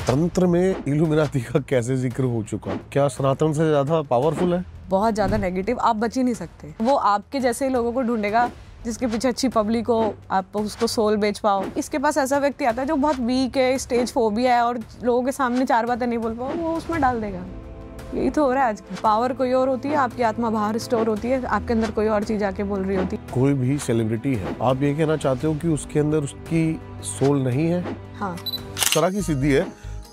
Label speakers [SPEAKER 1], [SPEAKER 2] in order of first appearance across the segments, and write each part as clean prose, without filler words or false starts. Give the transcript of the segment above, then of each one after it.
[SPEAKER 1] तंत्र में इल्यूमिनाती का कैसे जिक्र हो चुका? क्या सनातन से ज्यादा पावरफुल है?
[SPEAKER 2] बहुत ज्यादा नेगेटिव, आप बच ही नहीं सकते। वो आपके जैसे ही लोगों को ढूंढेगा जिसके पीछे अच्छी पब्लिक हो, आप उसको सोल बेच पाओ। इसके पास ऐसा व्यक्ति आता है जो बहुत वीक है, स्टेज फोबिया है और लोगों के सामने चार बातें नहीं बोल पाओ, वो उसमें डाल देगा। यही तो हो रहा है आज। पावर कोई और होती है, आपकी आत्मा बाहर स्टोर होती है, आपके अंदर कोई और चीज आके बोल रही होती है।
[SPEAKER 1] कोई भी सेलिब्रिटी है, आप ये कहना चाहते हो कि उसके अंदर उसकी सोल नहीं है?
[SPEAKER 2] हाँ,
[SPEAKER 1] इस तरह की सिद्धि है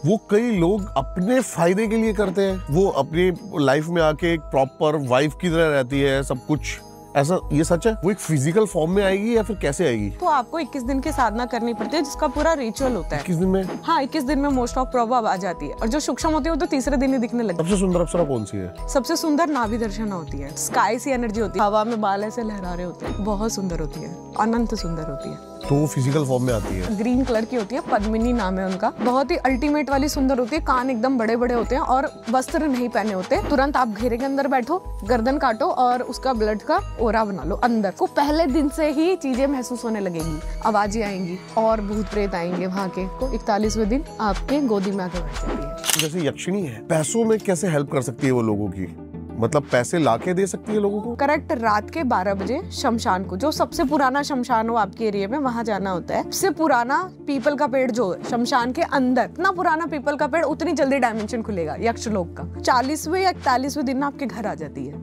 [SPEAKER 1] वो कई लोग अपने फायदे के लिए करते हैं। वो अपनी लाइफ में आके एक प्रॉपर वाइफ की तरह रहती है, सब कुछ ऐसा। ये सच है? वो एक फिजिकल फॉर्म में आएगी या फिर कैसे आएगी?
[SPEAKER 2] तो आपको 21 दिन की साधना करनी पड़ती है जिसका पूरा रिचुअल होता है।
[SPEAKER 1] 21 दिन में?
[SPEAKER 2] हाँ, 21 दिन में मोस्ट ऑफ प्रॉब्लम आ जाती है और जो सूक्ष्म होती है वो तो तीसरे दिन ही दिखने लगती है।
[SPEAKER 1] सबसे सुंदर अप्सरा कौन सी है?
[SPEAKER 2] सबसे सुंदर नाभि दर्शना होती है। स्काई सी एनर्जी होती है, हवा में बाल ऐसे लहरा रहे होते हैं, बहुत सुंदर होती है, अनंत सुंदर होती है।
[SPEAKER 1] तो वो फिजिकल फॉर्म में आती है।
[SPEAKER 2] ग्रीन कलर की होती है, पद्मिनी नाम है उनका। बहुत ही अल्टीमेट वाली सुंदर होती है, कान एकदम बड़े बड़े होते हैं और वस्त्र नहीं पहने होते। तुरंत आप घेरे के अंदर बैठो, गर्दन काटो और उसका ब्लड का ओरा बना लो अंदर को। पहले दिन से ही चीजें महसूस होने लगेगी, आवाजें आएंगी और भूत प्रेत आएंगे वहाँ के। को 41वें दिन आपके गोदी में आके बैठ जाती है।
[SPEAKER 1] जैसे यक्षिणी है, पैसों में कैसे हेल्प कर सकती है वो लोगों की? मतलब पैसे लाके दे सकती है लोगों को?
[SPEAKER 2] करेक्ट, रात के 12 बजे शमशान को, जो सबसे पुराना शमशान हो आपके एरिया में, वहां जाना होता है। सबसे पुराना पीपल का पेड़ जो है शमशान के अंदर, इतना पुराना पीपल का पेड़, उतनी जल्दी डायमेंशन खुलेगा यक्ष लोक का। 40वें या 41वें दिन आपके घर आ जाती है,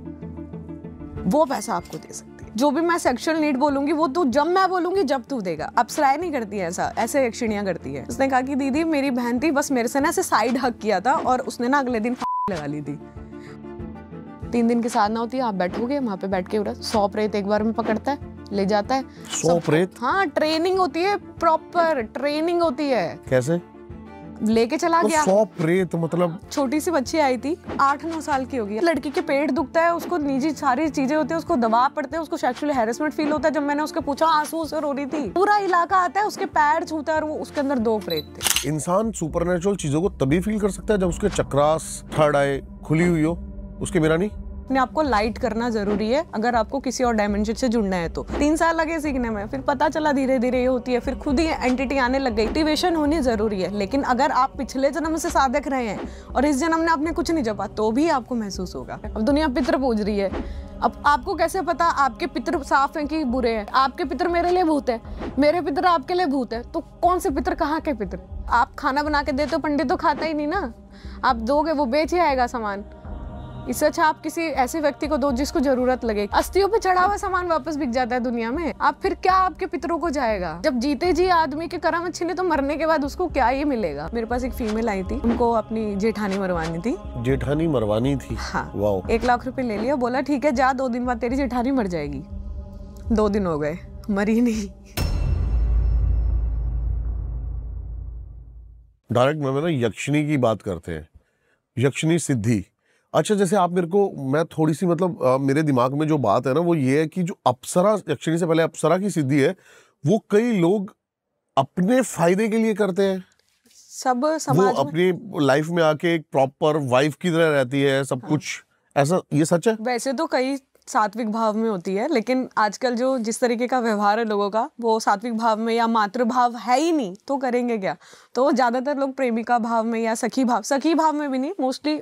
[SPEAKER 2] वो पैसा आपको दे सकती है। जो भी मैं सेक्सुअल नीड बोलूंगी वो तू, जब मैं बोलूंगी जब तू देगा। अप्सराएं नहीं करती है ऐसा, ऐसे यक्षिणियां करती है। उसने कहा कि दीदी मेरी बहन थी, बस मेरे से ना ऐसे साइड हक किया था और उसने ना अगले दिन लगा ली थी। 3 दिन की साधना होती है, आप बैठोगे वहाँ पे, बैठ के 100 प्रेत एक बार में पकड़ता है, ले जाता है।
[SPEAKER 1] 100 प्रेत?
[SPEAKER 2] हाँ, ट्रेनिंग होती है, प्रॉपर ट्रेनिंग होती है।
[SPEAKER 1] कैसे?
[SPEAKER 2] लेके चला गया।
[SPEAKER 1] 100 प्रेत मतलब?
[SPEAKER 2] छोटी सी बच्ची आई थी, 8-9 साल की होगी। लड़की के पेट दुखता है, उसको निजी सारी चीजें होती है, उसको दबाव पड़ते हैं, उसको सेक्सुअल हैरेसमेंट फील होता है। जब मैंने उसके पूछा, आंसू से रो रही थी। पूरा इलाका आता है, उसके पैर छूता है और वो उसके अंदर 2 प्रेत थे।
[SPEAKER 1] इंसान सुपरनेचुरल चीजों को तभी फील कर सकता है जब उसके चक्रास, थर्ड आई खुली हुई हो। उसके बिना नहीं।
[SPEAKER 2] अपने आपको लाइट करना जरूरी है अगर आपको किसी और डायमेंशन से जुड़ना है तो। 3 साल लगे सीखने में, फिर पता चला धीरे धीरे ये होती है, फिर खुद ही एंटिटी आने लग गई। एक्टिवेशन होनी जरूरी है, लेकिन अगर आप पिछले जन्म से साधक रहे हैं और इस जन्म में आपने कुछ नहीं जपा तो भी आपको महसूस होगा। अब दुनिया पितृ पूज रही है, अब आपको कैसे पता आपके पितृ साफ हैं कि बुरे हैं? आपके पितृ मेरे लिए भूत है, मेरे पितृ आपके लिए भूत है, तो कौन से पितृ कहाँ के पितृ? आप खाना बना के देते हो, पंडित तो खाता ही नहीं ना। आप दोगे, वो बेच ही आएगा सामान। इससे अच्छा आप किसी ऐसे व्यक्ति को दो जिसको जरूरत लगे। अस्थियों पे चढ़ा हुआ सामान वापस बिक जाता है दुनिया में। आप फिर क्या आपके पितरों को जाएगा? जब जीते जी आदमी के कर्म अच्छे नहीं तो मरने के बाद उसको क्या ही मिलेगा? मेरे पास एक फीमेल आई थी, उनको अपनी जेठानी मरवानी थी।
[SPEAKER 1] जेठानी मरवानी थी?
[SPEAKER 2] हाँ।
[SPEAKER 1] वाओ।
[SPEAKER 2] 1 लाख रुपए ले लिया, बोला ठीक है जा, 2 दिन बाद तेरी जेठानी मर जाएगी। 2 दिन हो गए, मरी नहीं।
[SPEAKER 1] डायरेक्ट में ना यक्षिणी की बात करते हैं, यक्षिणी सिद्धि। अच्छा, जैसे आप मेरे को, मैं थोड़ी सी मतलब मेरे दिमाग में जो बात है ना वो ये है कि जो अप्सरा, यक्षिणी से पहले अप्सरा की सिद्धि है, वो कई लोग अपने फायदे के लिए करते हैं।
[SPEAKER 2] सब समाज
[SPEAKER 1] वो अपनी लाइफ में आके एक प्रॉपर वाइफ की तरह रहती है, सब कुछ ऐसा। ये सच है?
[SPEAKER 2] वैसे तो कई सात्विक भाव में होती है, लेकिन आजकल जो जिस तरीके का व्यवहार है लोगों का, वो सात्विक भाव में या मातृ भाव है ही नहीं, तो करेंगे क्या? तो ज्यादातर लोग प्रेमिका भाव में या सखी भाव में भी नहीं, मोस्टली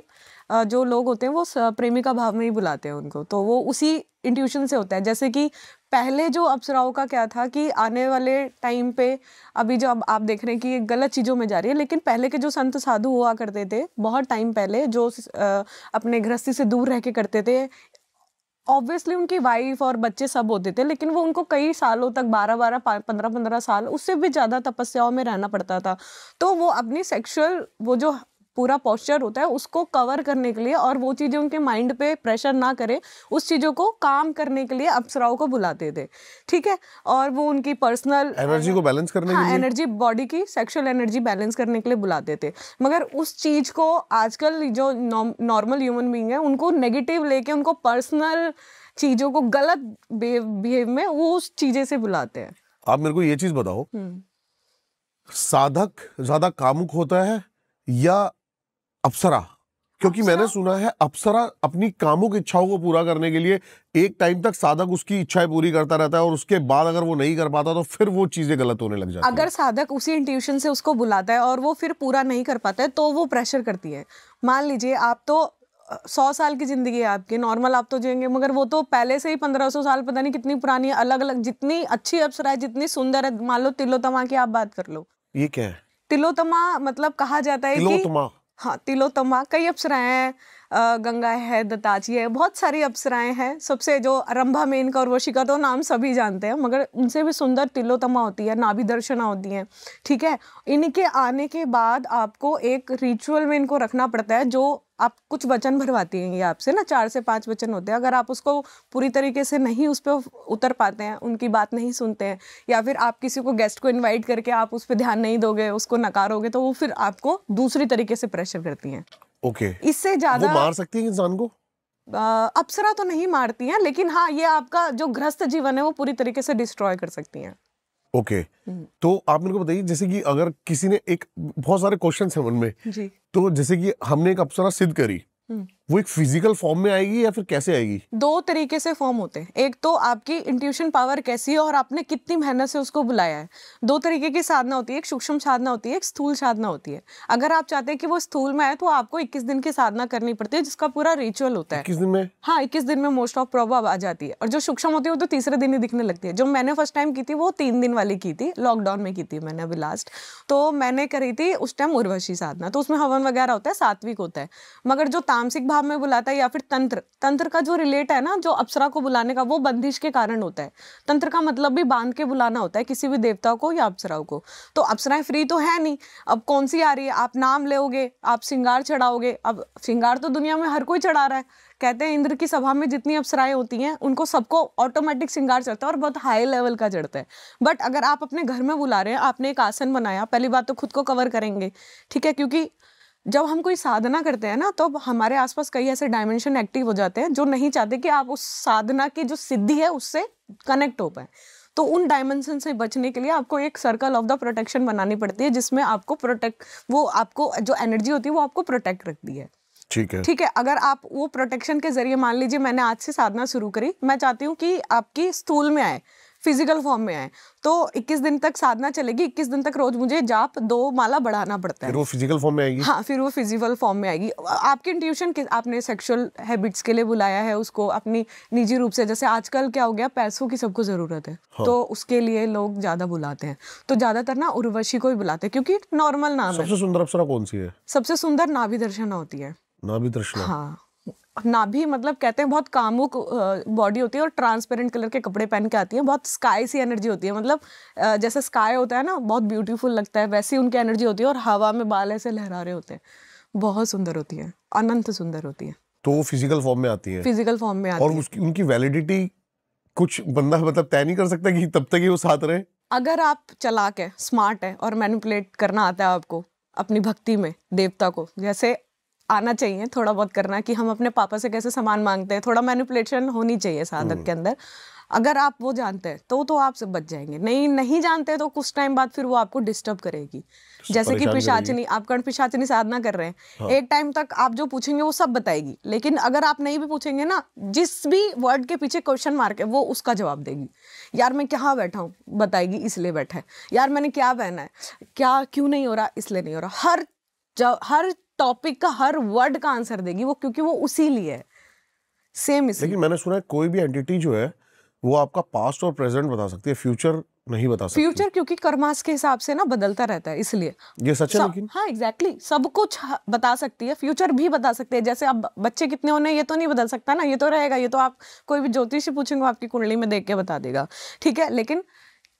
[SPEAKER 2] जो लोग होते हैं वो प्रेमिका भाव में ही बुलाते हैं उनको। तो वो उसी इंट्यूशन से होता है। जैसे कि पहले जो अप्सराओं का क्या था कि आने वाले टाइम पे, अभी जो अब आप देख रहे हैं कि ये गलत चीज़ों में जा रही है, लेकिन पहले के जो संत साधु हुआ करते थे बहुत टाइम पहले, जो अपने गृहस्थी से दूर रह के करते थे, ऑब्वियसली उनकी वाइफ और बच्चे सब होते थे, लेकिन वो उनको कई सालों तक 12-12, 15-15 साल, उससे भी ज़्यादा तपस्याओं में रहना पड़ता था। तो वो अपनी सेक्सुअल, वो जो पूरा पोस्चर होता है उसको कवर करने के लिए, और वो चीज़ें उनके माइंड पे प्रेशर ना करे, उस चीज़ों को काम करने के लिए अप्सराओं को बुलाते थे। ठीक है, और वो उनकी पर्सनल
[SPEAKER 1] एनर्जी को बैलेंस करने के लिए,
[SPEAKER 2] एनर्जी, बॉडी की सेक्सुअल एनर्जी बैलेंस करने के लिए बुलाते थे। मगर उस चीज़ को आजकल जो नॉर्मल ह्यूमन बीइंग है उनको नेगेटिव लेके, उनको पर्सनल चीज़ों को गलत बिहेव में वो उस चीज़ें से बुलाते हैं।
[SPEAKER 1] आप मेरे को ये चीज़ बताओ, साधक ज्यादा कामुक होता है या अप्सरा? क्योंकि मैंने सुना है अप्सरा अपनी कामुक इच्छाओं को पूरा करने के लिए एक टाइम तक साधक उसकी इच्छाएं पूरी करता रहता है और उसके बाद अगर वो नहीं कर पाता तो फिर वो चीजें गलत होने लग जाती
[SPEAKER 2] अगर साधक उसी इंट्यूशन से उसको बुलाता है और वो फिर पूरा नहीं कर पाता है तो वो प्रेशर करती है। मान लीजिए आप तो 100 साल की जिंदगी है आपकी, नॉर्मल आप तो जिएंगे, मगर वो तो पहले से ही 1500 साल पता नहीं कितनी पुरानी है, अलग अलग जितनी अच्छी अप्सरा है, जितनी सुंदर है। मान लो तिलोत्तमा की आप बात कर लो।
[SPEAKER 1] है। ये क्या है
[SPEAKER 2] तिलोत्तमा मतलब कहा जाता है कि
[SPEAKER 1] तिलोत्तमा?
[SPEAKER 2] हाँ, तिलोत्तमा कई अप्सराएं हैं, गंगा है, दत्ताची है, बहुत सारी अप्सराएं हैं। सबसे जो रंभा, मेनका, उर्वशी का तो नाम सभी जानते हैं, मगर उनसे भी सुंदर तिलोत्तमा होती है, नाभि दर्शना होती है। ठीक है, इनके आने के बाद आपको एक रिचुअल में इनको रखना पड़ता है, जो आप कुछ वचन भरवाती हैं ये आपसे ना, 4 से 5 वचन होते हैं। अगर आप उसको पूरी तरीके से नहीं उस पर उतर पाते हैं, उनकी बात नहीं सुनते हैं, या फिर आप किसी को गेस्ट को इनवाइट करके आप उस पर ध्यान नहीं दोगे, उसको नकारोगे, तो वो फिर आपको दूसरी तरीके से प्रेशर करती हैं।
[SPEAKER 1] ओके।
[SPEAKER 2] इससे ज्यादा
[SPEAKER 1] वो मार सकती है इंसान को?
[SPEAKER 2] अप्सरा तो नहीं मारती हैं, लेकिन हाँ, ये आपका जो गृहस्थ जीवन है वो पूरी तरीके से डिस्ट्रॉय कर सकती हैं।
[SPEAKER 1] ओके। तो आप मेरे को बताइए, जैसे कि अगर किसी ने एक, बहुत सारे क्वेश्चंस हैं मन में
[SPEAKER 2] जी।
[SPEAKER 1] तो जैसे कि हमने एक अप्सरा सिद्ध करी, वो एक फिजिकल फॉर्म में आएगी या फिर कैसे आएगी?
[SPEAKER 2] 2 तरीके से फॉर्म होते हैं। एक तो आपकी इंट्यूशन पावर कैसी है और आपने कितनी मेहनत से उसको बुलाया है। 2 तरीके की साधना होती है, एक सूक्ष्म साधना होती है, एक स्थूल साधना होती है। अगर आप चाहते हैं कि वो स्थूल में आए तो आपको 21 दिन की साधना करनी पड़ती है, जिसका पूरा रिचुअल होता है।
[SPEAKER 1] 21 दिन में?
[SPEAKER 2] हाँ, 21 दिन में मोस्ट ऑफ प्रॉब्लम आ जाती है। और जो सूक्ष्म होती है वो तो तीसरे दिन ही दिखने लगती है। जो मैंने फर्स्ट टाइम की थी वो 3 दिन वाली की थी, लॉकडाउन में की थी मैंने अभी लास्ट। तो मैंने करी थी उस टाइम उर्वशी साधना, तो उसमें हवन वगैरह होता है, सात्विक होता है। मगर जो तामसिक भाव में बुलाता है या फिर तंत्र का जो रिलेट है ना, जो अप्सरा को बुलाने का, वो बंदिश के कारण होता है। तंत्र का मतलब भी बांध के बुलाना होता है किसी भी देवता को या अप्सराओं को। तो अप्सराएं फ्री तो है नहीं, अब कौन सी आ रही है, आप नाम लोगे, आप श्रृंगार चढ़ाओगे। अब श्रृंगार तो दुनिया में हर कोई चढ़ा रहा है। कहते हैं इंद्र की सभा में जितनी अप्सराएं होती हैं उनको सबको ऑटोमेटिक श्रृंगार चढ़ता है और बहुत हाई लेवल का चढ़ता है। बट अगर आप अपने घर में बुला रहे हैं, आपने एक आसन बनाया, पहली बात तो खुद को कवर करेंगे, ठीक है, क्योंकि जब हम कोई साधना करते हैं ना, तो हमारे आसपास कई ऐसे डायमेंशन एक्टिव हो जाते हैं जो नहीं चाहते कि आप उस साधना की जो सिद्धि है उससे कनेक्ट हो पाए। तो उन डायमेंशन से बचने के लिए आपको एक सर्कल ऑफ द प्रोटेक्शन बनानी पड़ती है, जिसमें आपको वो आपको जो एनर्जी होती है वो आपको प्रोटेक्ट रखती है।
[SPEAKER 1] ठीक है,
[SPEAKER 2] ठीक है। अगर आप वो प्रोटेक्शन के जरिए, मान लीजिए मैंने आज से साधना शुरू करी, मैं चाहती हूँ कि आपकी स्थूल में आए, फिजिकल फॉर्म में आए, तो 21 दिन तक साधना चलेगी। 21 दिन तक रोज मुझे जाप 2 माला बढ़ाना पड़ता है।
[SPEAKER 1] फिर वो फिजिकल फॉर्म में आएगी?
[SPEAKER 2] हाँ, फिर वो फिजिकल फॉर्म में आएगी। आपकी इंट्यूशन, आपने सेक्सुअल हैबिट्स के लिए बुलाया है उसको, अपनी निजी रूप से, जैसे आजकल क्या हो गया, पैसों की सबको जरूरत है। हाँ। तो उसके लिए लोग ज्यादा बुलाते हैं, तो ज्यादातर ना उर्वशी को ही बुलाते हैं क्योंकि नॉर्मल नाम है।
[SPEAKER 1] सबसे सुंदर अप्सरा कौन सी है?
[SPEAKER 2] सबसे सुंदर नाभि दर्शना होती है।
[SPEAKER 1] नाभि दर्शना?
[SPEAKER 2] हाँ, नाभि मतलब कहते हैं बहुत कामुक बॉडी होती है और ट्रांसपेरेंट कलर के कपड़े पहन के आती है, बहुत स्काई सी एनर्जी होती है, मतलब जैसे स्काई होता है ना, बहुत ब्यूटीफुल लगता है, वैसी उनकी एनर्जी होती है। और हवा में बाल ऐसे लहरा रहे होते हैं, बहुत सुंदर होती है, अनंत सुंदर होती है।
[SPEAKER 1] तो वो फिजिकल फॉर्म में आती है?
[SPEAKER 2] फिजिकल फॉर्म में आती
[SPEAKER 1] और
[SPEAKER 2] है।
[SPEAKER 1] उसकी उनकी वैलिडिटी कुछ बंदा मतलब तय नहीं कर सकता कि तब तक ही वो साथ रहे?
[SPEAKER 2] अगर आप चालाक है, स्मार्ट है और मैनिपुलेट करना आता है आपको अपनी भक्ति में देवता को, जैसे आना चाहिए थोड़ा बहुत करना, कि हम अपने पापा से कैसे सामान मांगते हैं, थोड़ा मैनिपुलेशन होनी चाहिए साधक के अंदर। अगर आप वो जानते हैं तो आप से बच जाएंगे। नहीं जानते तो कुछ टाइम बाद फिर वो आपको डिस्टर्ब करेगी। जैसे कि पिशाचिनी, आप कर्ण पिशाचिनी साधना कर रहे हैं, हाँ। एक टाइम तक आप जो पूछेंगे वो सब बताएगी, लेकिन अगर आप नहीं भी पूछेंगे ना, जिस भी वर्ड के पीछे क्वेश्चन मार्क है वो उसका जवाब देगी। यार मैं कहाँ बैठा हूँ, बताएगी इसलिए बैठा है। यार मैंने क्या पहना है, क्या क्यों नहीं हो रहा, इसलिए नहीं हो रहा। हर टॉपिक का हर वर्ड का आंसर देगी वो, क्योंकि वो उसी लिए है, सेम इसलिए।
[SPEAKER 1] लेकिन मैंने सुना है कोई भी एंटिटी जो है वो आपका पास्ट और प्रेजेंट बता सकती है, फ्यूचर नहीं बता सकती।
[SPEAKER 2] फ्यूचर क्योंकि कर्मास के हिसाब से ना बदलता रहता है, इसलिए।
[SPEAKER 1] ये सच है? लेकिन
[SPEAKER 2] हाँ, एग्जैक्टली, सब कुछ बता सकती है, फ्यूचर भी बता सकते हैं। जैसे अब बच्चे कितने होने ये तो नहीं बदल सकता ना, ये तो रहेगा, ये तो आप कोई भी ज्योतिषी पूछेंगे आपकी कुंडली में देख के बता देगा, ठीक है। लेकिन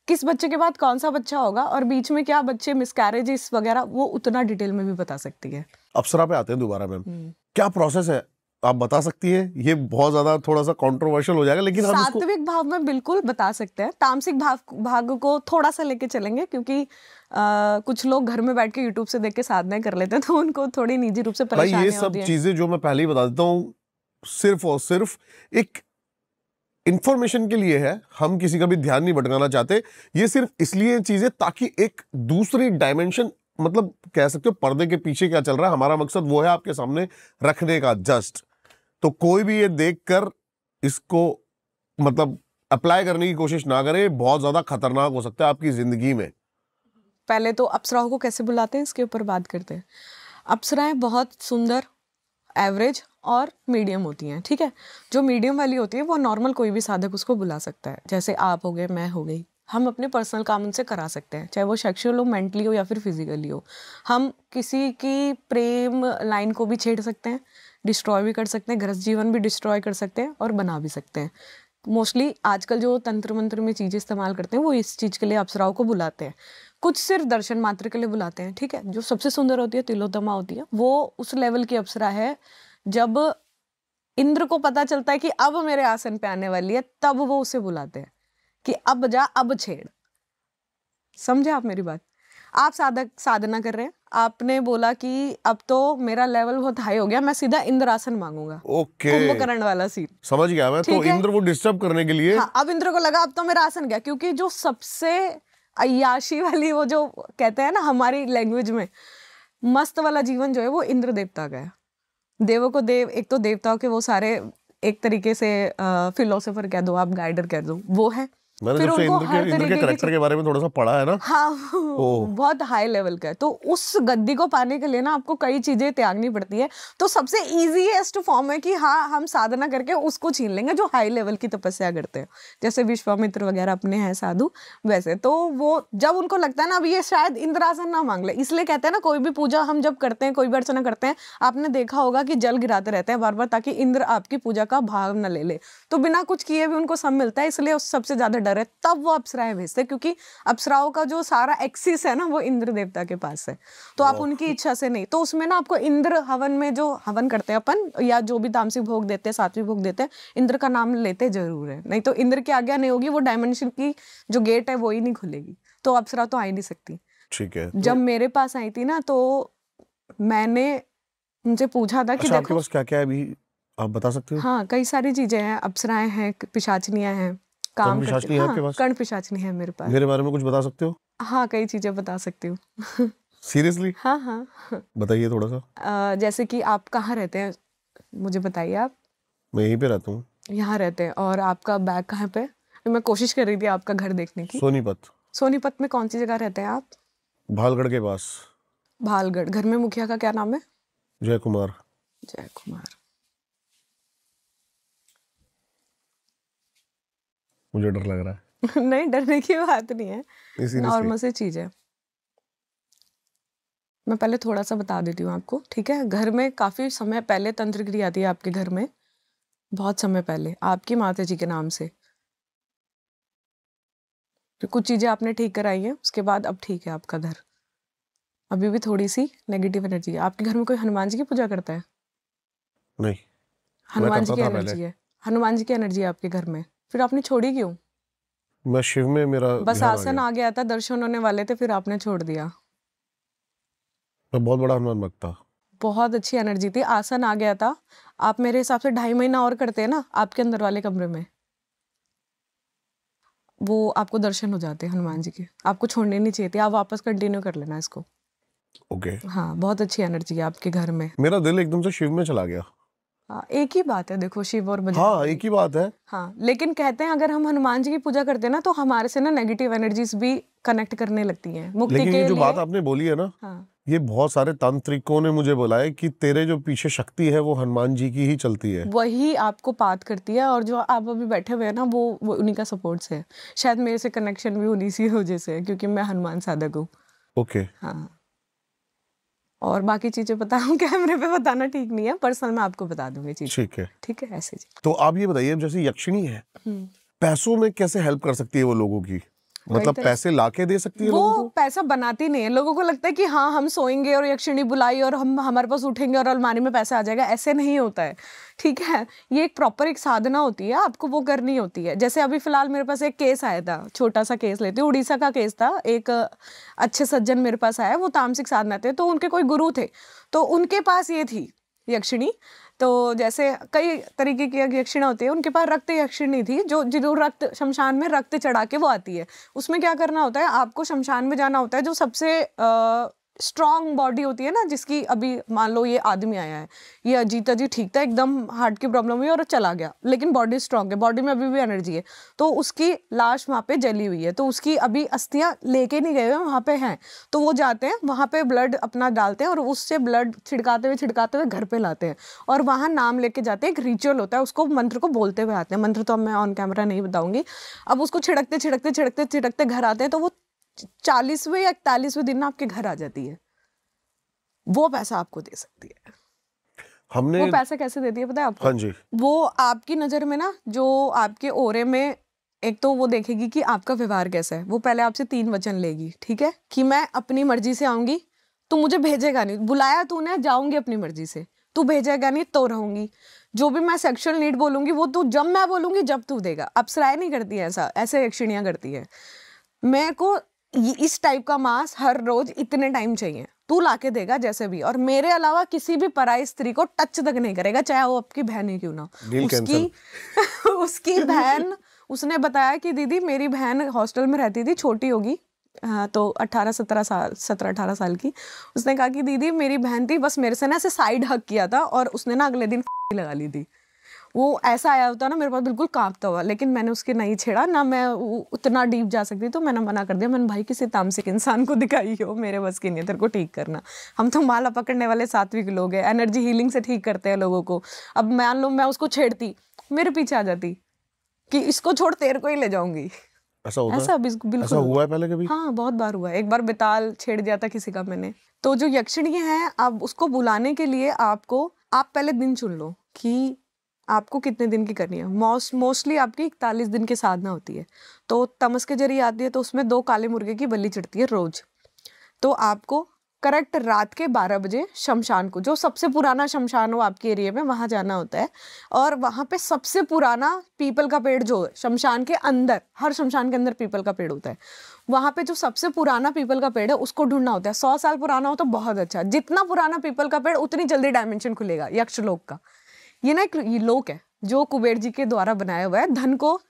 [SPEAKER 2] किस बच्चे के बाद कौन सा बच्चा होगा और बीच में क्या बच्चे मिसकैरेजेस वगैरह, वो उतना डिटेल में भी बता सकती है।
[SPEAKER 1] अप्सरा पे आते हैं दोबारा मैम, क्या प्रोसेस है आप बता सकती हैं? ये बहुत ज्यादा थोड़ा सा कंट्रोवर्शियल हो जाएगा, लेकिन हम
[SPEAKER 2] सात्विक भाव में बिल्कुल बता सकते हैं। तामसिक भाग को थोड़ा सा लेके चलेंगे, क्योंकि कुछ लोग घर में बैठ के यूट्यूब से देख के साधना कर लेते हैं, तो उनको थोड़ी निजी रूप से परेशानी होती है।
[SPEAKER 1] ये सब चीजें जो मैं पहले ही बता देता हूँ, सिर्फ और सिर्फ एक इंफॉर्मेशन के लिए है, हम किसी का भी ध्यान नहीं भटकाना चाहते। ये सिर्फ इसलिए चीजें ताकि एक दूसरी डायमेंशन मतलब कह सकते हो पर्दे के पीछे क्या चल रहा है, हमारा मकसद वो है आपके सामने रखने का जस्ट। तो कोई भी ये देखकर इसको मतलब अप्लाई करने की कोशिश ना करे, बहुत ज्यादा खतरनाक हो सकता है आपकी जिंदगी में।
[SPEAKER 2] पहले तो अप्सराओं को कैसे बुलाते हैं इसके ऊपर बात करते हैं। अप्सराएं बहुत सुंदर, एवरेज और मीडियम होती हैं, ठीक है। जो मीडियम वाली होती है वो नॉर्मल कोई भी साधक उसको बुला सकता है, जैसे आप हो गए, मैं हो गई। हम अपने पर्सनल काम उनसे करा सकते हैं, चाहे वो सेक्सुअल हो, मेंटली हो या फिर फिजिकली हो। हम किसी की प्रेम लाइन को भी छेड़ सकते हैं, डिस्ट्रॉय भी कर सकते हैं, गृहस्थ जीवन भी डिस्ट्रॉय कर सकते हैं और बना भी सकते हैं। मोस्टली आजकल जो तंत्र मंत्र में चीज़ें इस्तेमाल करते हैं वो इस चीज़ के लिए अप्सराओं को बुलाते हैं। कुछ सिर्फ दर्शन मात्र के लिए बुलाते हैं, ठीक है। जो सबसे सुंदर होती है, तिलोत्तमा होती है, वो उस लेवल की अप्सरा है जब इंद्र को पता चलता है कि अब मेरे आसन पे आने वाली है, तब वो उसे बुलाते हैं कि अब जा, अब छेड़। समझे आप मेरी बात? आप साधना कर रहे हैं, आपने बोला कि अब तो मेरा लेवल बहुत हाई हो गया, मैं सीधा इंद्रासन मांगूंगा।
[SPEAKER 1] ओके,
[SPEAKER 2] कुंभकर्ण वाला सीन
[SPEAKER 1] समझ गया मैं। तो इंद्र वो डिस्टर्ब करने के लिए,
[SPEAKER 2] हाँ, अब इंद्र को लगा अब तो मेरा आसन गया, क्योंकि जो सबसे अय्याशी वाली, वो जो कहते हैं ना हमारी लैंग्वेज में, मस्त वाला जीवन जो है वो इंद्र देवता का है। देवों को देव, एक तो देवताओं के वो सारे एक तरीके से फिलोसोफर कह दो आप, गाइडर कह दो, वो है।
[SPEAKER 1] मैंने
[SPEAKER 2] फिर
[SPEAKER 1] जब से
[SPEAKER 2] उनको हर
[SPEAKER 1] इंद्र के
[SPEAKER 2] तरीके
[SPEAKER 1] कैरेक्टर के बारे में थोड़ा सा पढ़ा है ना,
[SPEAKER 2] हाँ, बहुत हाई लेवल का है। तो उस गद्दी को पाने के लिए ना आपको कई चीजें त्यागनी पड़ती है। तो सबसे इजीएस्ट फॉर्म है कि हाँ, हम साधना करके उसको छीन लेंगे जो हाई लेवल की तपस्या करते हैं, जैसे विश्वामित्र वगैरह अपने हैं साधु वैसे। तो वो जब उनको लगता है ना अब ये शायद इंद्रासन ना मांग ले, इसलिए कहते हैं ना कोई भी पूजा हम जब करते हैं, कोई भी अर्चना करते हैं, आपने देखा होगा कि जल गिराते रहते हैं बार बार, ताकि इंद्र आपकी पूजा का भाग न ले ले। तो बिना कुछ किए भी उनको सब मिलता है, इसलिए उस सबसे ज्यादा डर है। तब वो अप्सराएं भेजते, क्योंकि अप्सराओं का जो सारा एक्सिस है ना वो इंद्र देवता के पास है। तो आप उनकी इच्छा से नहीं, तो उसमें ना आपको इंद्र हवन में जो हवन करते हैं अपन, या जो भी तामसिक भोग देते हैं, सात्विक भोग देते हैं, इंद्र का नाम लेते जरूर है, नहीं तो इंद्र की आज्ञा नहीं होगी, वो डायमेंशन की जो गेट है वो ही नहीं खुलेगी, तो अप्सरा तो आ ही नहीं सकती।
[SPEAKER 1] ठीक है।
[SPEAKER 2] जब मेरे पास आई थी ना, तो मैंने उनसे पूछा था कि
[SPEAKER 1] अच्छा, आपके
[SPEAKER 2] देखो
[SPEAKER 1] पास क्या क्या है अभी, आप बता सकते हो?
[SPEAKER 2] हाँ, कई सारी चीजें हैं, अप्सराएं हैं, पिशाचनियां हैं, काम
[SPEAKER 1] पिशाचनी है आपके पास?
[SPEAKER 2] कर्ण पिशाचनी है मेरे पास।
[SPEAKER 1] मेरे बारे में कुछ बता सकते हो?
[SPEAKER 2] हाँ, कई चीजें बता सकती हूँ।
[SPEAKER 1] सीरियसली?
[SPEAKER 2] हाँ हाँ।
[SPEAKER 1] बताइए थोड़ा सा।
[SPEAKER 2] जैसे कि आप कहाँ रहते हैं, मुझे बताइए आप।
[SPEAKER 1] मैं यहीं पे रहता हूँ।
[SPEAKER 2] यहाँ रहते हैं, और आपका बैग कहाँ पे? मैं कोशिश कर रही थी आपका घर देखने की।
[SPEAKER 1] सोनीपत।
[SPEAKER 2] सोनीपत में कौन सी जगह रहते हैं आप?
[SPEAKER 1] भालगढ़ के पास।
[SPEAKER 2] भालगढ़। घर में मुखिया का क्या नाम है?
[SPEAKER 1] जय कुमार।
[SPEAKER 2] जय कुमार।
[SPEAKER 1] मुझे डर लग रहा है।
[SPEAKER 2] नहीं, डरने की बात नहीं है, नॉर्मल सी चीज है। मैं पहले थोड़ा सा बता देती हूँ आपको, ठीक है। घर में काफी समय पहले तंत्र क्रिया थी आपके घर में, बहुत समय पहले, आपकी माता जी के नाम से। तो कुछ चीजें आपने ठीक कराई हैं, उसके बाद अब ठीक है आपका घर। अभी भी थोड़ी सी नेगेटिव एनर्जी है आपके घर में। कोई हनुमान जी की पूजा करता है?
[SPEAKER 1] नहीं,
[SPEAKER 2] हनुमान जी की एनर्जी है, हनुमान जी की एनर्जी है आपके घर में, फिर आपने छोड़ी क्यों?
[SPEAKER 1] मैं शिव में मेरा
[SPEAKER 2] बस आसन आ गया था, दर्शन होने वाले थे, फिर आपने छोड़ दिया।
[SPEAKER 1] मैं बहुत बड़ा हनुमान भक्त था।
[SPEAKER 2] बहुत अच्छी एनर्जी थी, आसन आ गया था। आप मेरे हिसाब से 2.5 महीना और करते हैं ना आपके अंदर वाले कमरे में, वो आपको दर्शन हो जाते हैं हनुमान जी के। आपको छोड़ने नहीं चाहिए थे, आप वापस कंटिन्यू कर लेना इसको।
[SPEAKER 1] ओके।
[SPEAKER 2] हाँ, बहुत अच्छी एनर्जी है आपके घर में।
[SPEAKER 1] मेरा दिल एकदम से शिव में चला गया।
[SPEAKER 2] हाँ, एक ही बात है, देखो शिव और बजरंग।
[SPEAKER 1] हाँ, एक ही बात है।
[SPEAKER 2] हाँ, लेकिन कहते हैं अगर हम हनुमान जी की पूजा करते हैं ना, तो हमारे से ना नेगेटिव एनर्जीज भी कनेक्ट करने लगती हैं मुक्ति
[SPEAKER 1] लेकिन
[SPEAKER 2] के
[SPEAKER 1] ये जो
[SPEAKER 2] लिए।
[SPEAKER 1] बात आपने बोली है ना,
[SPEAKER 2] हाँ,
[SPEAKER 1] ये बहुत सारे तांत्रिकों ने मुझे बोला है कि तेरे जो पीछे शक्ति है वो हनुमान जी की ही चलती है।
[SPEAKER 2] वही आपको पात करती है, और जो आप अभी बैठे हुए हैं ना, वो उन्हीं का सपोर्ट से है। शायद मेरे से कनेक्शन भी उन्हीं सी वजह से है, क्योंकि मैं हनुमान साधक हूँ।
[SPEAKER 1] ओके।
[SPEAKER 2] हाँ, और बाकी चीजें बताऊं कैमरे पे बताना ठीक नहीं है, पर्सनल मैं आपको बता दूंगी चीज।
[SPEAKER 1] ठीक है,
[SPEAKER 2] ठीक है, ऐसे जी।
[SPEAKER 1] तो आप ये बताइए, जैसे यक्षिणी है, पैसों में कैसे हेल्प कर सकती है वो लोगों की? मतलब पैसे लाके दे सकती है लोगों
[SPEAKER 2] वो
[SPEAKER 1] को?
[SPEAKER 2] पैसा बनाती नहीं है। लोगों को लगता है कि हाँ, हम सोएंगे और यक्षिणी बुलाई और हम हमारे पास उठेंगे और अलमारी में पैसा आ जाएगा। ऐसे नहीं होता है, ठीक है। ये एक प्रॉपर एक साधना होती है, आपको वो करनी होती है। जैसे अभी फिलहाल मेरे पास एक केस आया था, छोटा सा केस लेती हूँ, उड़ीसा का केस था। एक अच्छे सज्जन मेरे पास आया, वो तामसिक साधना थे, तो उनके कोई गुरु थे, तो उनके पास ये थी यक्षिणी। तो जैसे कई तरीके की यक्षिणा होती है, उनके पास रक्त यक्षिणी थी, जो रक्त शमशान में रक्त चढ़ा के वो आती है। उसमें क्या करना होता है, आपको शमशान में जाना होता है, जो सबसे स्ट्रांग बॉडी होती है ना, जिसकी अभी मान लो ये आदमी आया है, ये अजीत अजीत ठीक था, एकदम हार्ट की प्रॉब्लम हुई और चला गया, लेकिन बॉडी स्ट्रांग है, बॉडी में अभी भी एनर्जी है, तो उसकी लाश वहाँ पे जली हुई है, तो उसकी अभी अस्थियां लेके नहीं गए हुए वहाँ पे हैं, तो वो जाते हैं वहाँ पे ब्लड अपना डालते हैं और उससे ब्लड छिड़काते हुए घर पे लाते हैं और वहाँ नाम लेके जाते हैं। एक रिचुअल होता है, उसको मंत्र को बोलते हुए आते हैं, मंत्र तो अब मैं ऑन कैमरा नहीं बताऊंगी। अब उसको छिड़कते छिड़कते छिड़कते छिड़कते घर आते हैं, तो वो 40वें या 41वें दिन आपके घर आ जाती है, वो पैसा आपको दे सकती है।
[SPEAKER 1] हमने
[SPEAKER 2] वो पैसा कैसे देती है पता है आपको?
[SPEAKER 1] हाँ जी,
[SPEAKER 2] वो आपकी नजर में ना, जो आपके ओरे में, एक तो वो देखेगी कि आपका व्यवहार कैसा है। वो पहले आपसे 3 वचन लेगी, ठीक है, कि मैं अपनी मर्जी से आऊंगी, तू मुझे भेजेगा नहीं, बुलाया तूने, जाऊंगी अपनी मर्जी से, तू भेजेगा नहीं तो रहूंगी, जो भी मैं सेक्सुअल नीड बोलूंगी वो तू जब मैं बोलूंगी जब तू देगा। अप्सराएं नहीं करती है ऐसा, ऐसे यक्षिणियां करती है। मेरे को इस टाइप का मांस हर रोज इतने टाइम चाहिए, तू लाके देगा जैसे भी, और मेरे अलावा किसी भी पराई स्त्री को टच तक नहीं करेगा, चाहे वो आपकी बहन ही क्यों ना
[SPEAKER 1] डील
[SPEAKER 2] उसकी उसकी बहन, उसने बताया कि दीदी मेरी बहन हॉस्टल में रहती थी, छोटी होगी, हाँ, तो 17-18 साल की। उसने कहा कि दीदी मेरी बहन थी, बस मेरे से ना ऐसे साइड हक किया था और उसने ना अगले दिन लगा ली थी। वो ऐसा आया होता ना मेरे पास, बिल्कुल कांपता हुआ, लेकिन मैंने उसके नहीं छेड़ा ना, मैं उतना डीप जा सकती, तो मैंने मना कर दिया। मैंने भाई किसी तामसिक इंसान को दिखाई हो, मेरे बस की नहीं है तेरे को ठीक करना। हम तो माला पकड़ने वाले सात्विक लोग हैं, एनर्जी हीलिंग से ठीक करते हैं लोगों को। अब मान लो मैं उसको छेड़ती, मेरे पीछे आ जाती कि इसको छोड़ तेरे को ही ले जाऊंगी।
[SPEAKER 1] ऐसा होता है?
[SPEAKER 2] ऐसा
[SPEAKER 1] ऐसा
[SPEAKER 2] बिल्कुल
[SPEAKER 1] हुआ है पहले कभी?
[SPEAKER 2] हाँ, बहुत बार हुआ है। एक बार बेताल छेड़ दिया था किसी का मैंने। तो जो यक्षिणी है, अब उसको बुलाने के लिए आप पहले दिन चुन लो कि आपको कितने दिन की करनी है। मोस्टली आपकी 41 दिन की साधना होती है। तो तमस के जरिए आती है, तो उसमें 2 काले मुर्गे की बलि चढ़ती है रोज। तो आपको करेक्ट रात के 12 बजे शमशान को, जो सबसे पुराना शमशान हो आपके एरिया में, वहां जाना होता है। और वहां पे सबसे पुराना पीपल का पेड़ जो है शमशान के अंदर, हर शमशान के अंदर पीपल का पेड़ होता है, वहां पे जो सबसे पुराना पीपल का पेड़ है उसको ढूंढना होता है। 100 साल पुराना हो तो बहुत अच्छा, जितना पुराना पीपल का पेड़ उतनी जल्दी डायमेंशन खुलेगा यक्ष लोक का। ये ना एक ये लोक है जो कुबेर जी के द्वारा बनाया हुआ है, धन को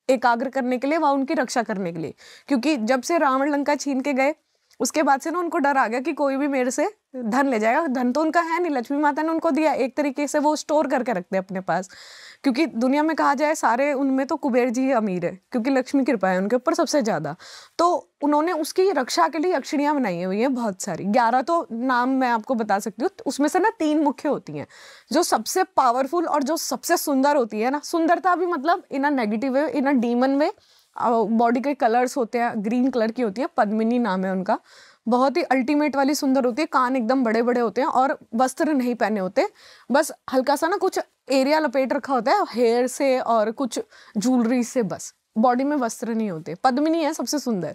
[SPEAKER 2] एकाग्र करने के लिए, वह उनकी रक्षा करने के लिए। क्योंकि जब से रावण लंका छीन के गए, उसके बाद से ना उनको डर आ गया कि कोई भी मेरे से धन ले जाएगा। धन तो उनका है नहीं, लक्ष्मी माता ने उनको दिया, एक तरीके से वो स्टोर करके रखते हैं अपने पास। क्योंकि दुनिया में कहा जाए सारे उनमें तो कुबेर जी ही अमीर है, क्योंकि लक्ष्मी कृपा है उनके ऊपर सबसे ज्यादा। तो उन्होंने उसकी रक्षा के लिए यक्षिणियां बनाई हुई हैं बहुत सारी, 11 तो नाम मैं आपको बता सकती हूँ। उसमें से ना 3 मुख्य होती हैं, जो सबसे पावरफुल और जो सबसे सुंदर होती है ना। सुंदरता भी मतलब in a negative way, in a demon way. Body के कलर्स होते हैं, ग्रीन कलर की होती है, पद्मिनी नाम है उनका। बहुत ही अल्टीमेट वाली सुंदर होती है, कान एकदम बड़े बड़े होते हैं और वस्त्र नहीं पहने होते, बस हल्का सा ना कुछ एरिया लपेट रखा होता है हेयर से और कुछ ज्वेलरी से, बस बॉडी में वस्त्र नहीं होते। पद्मिनी है सबसे सुंदर।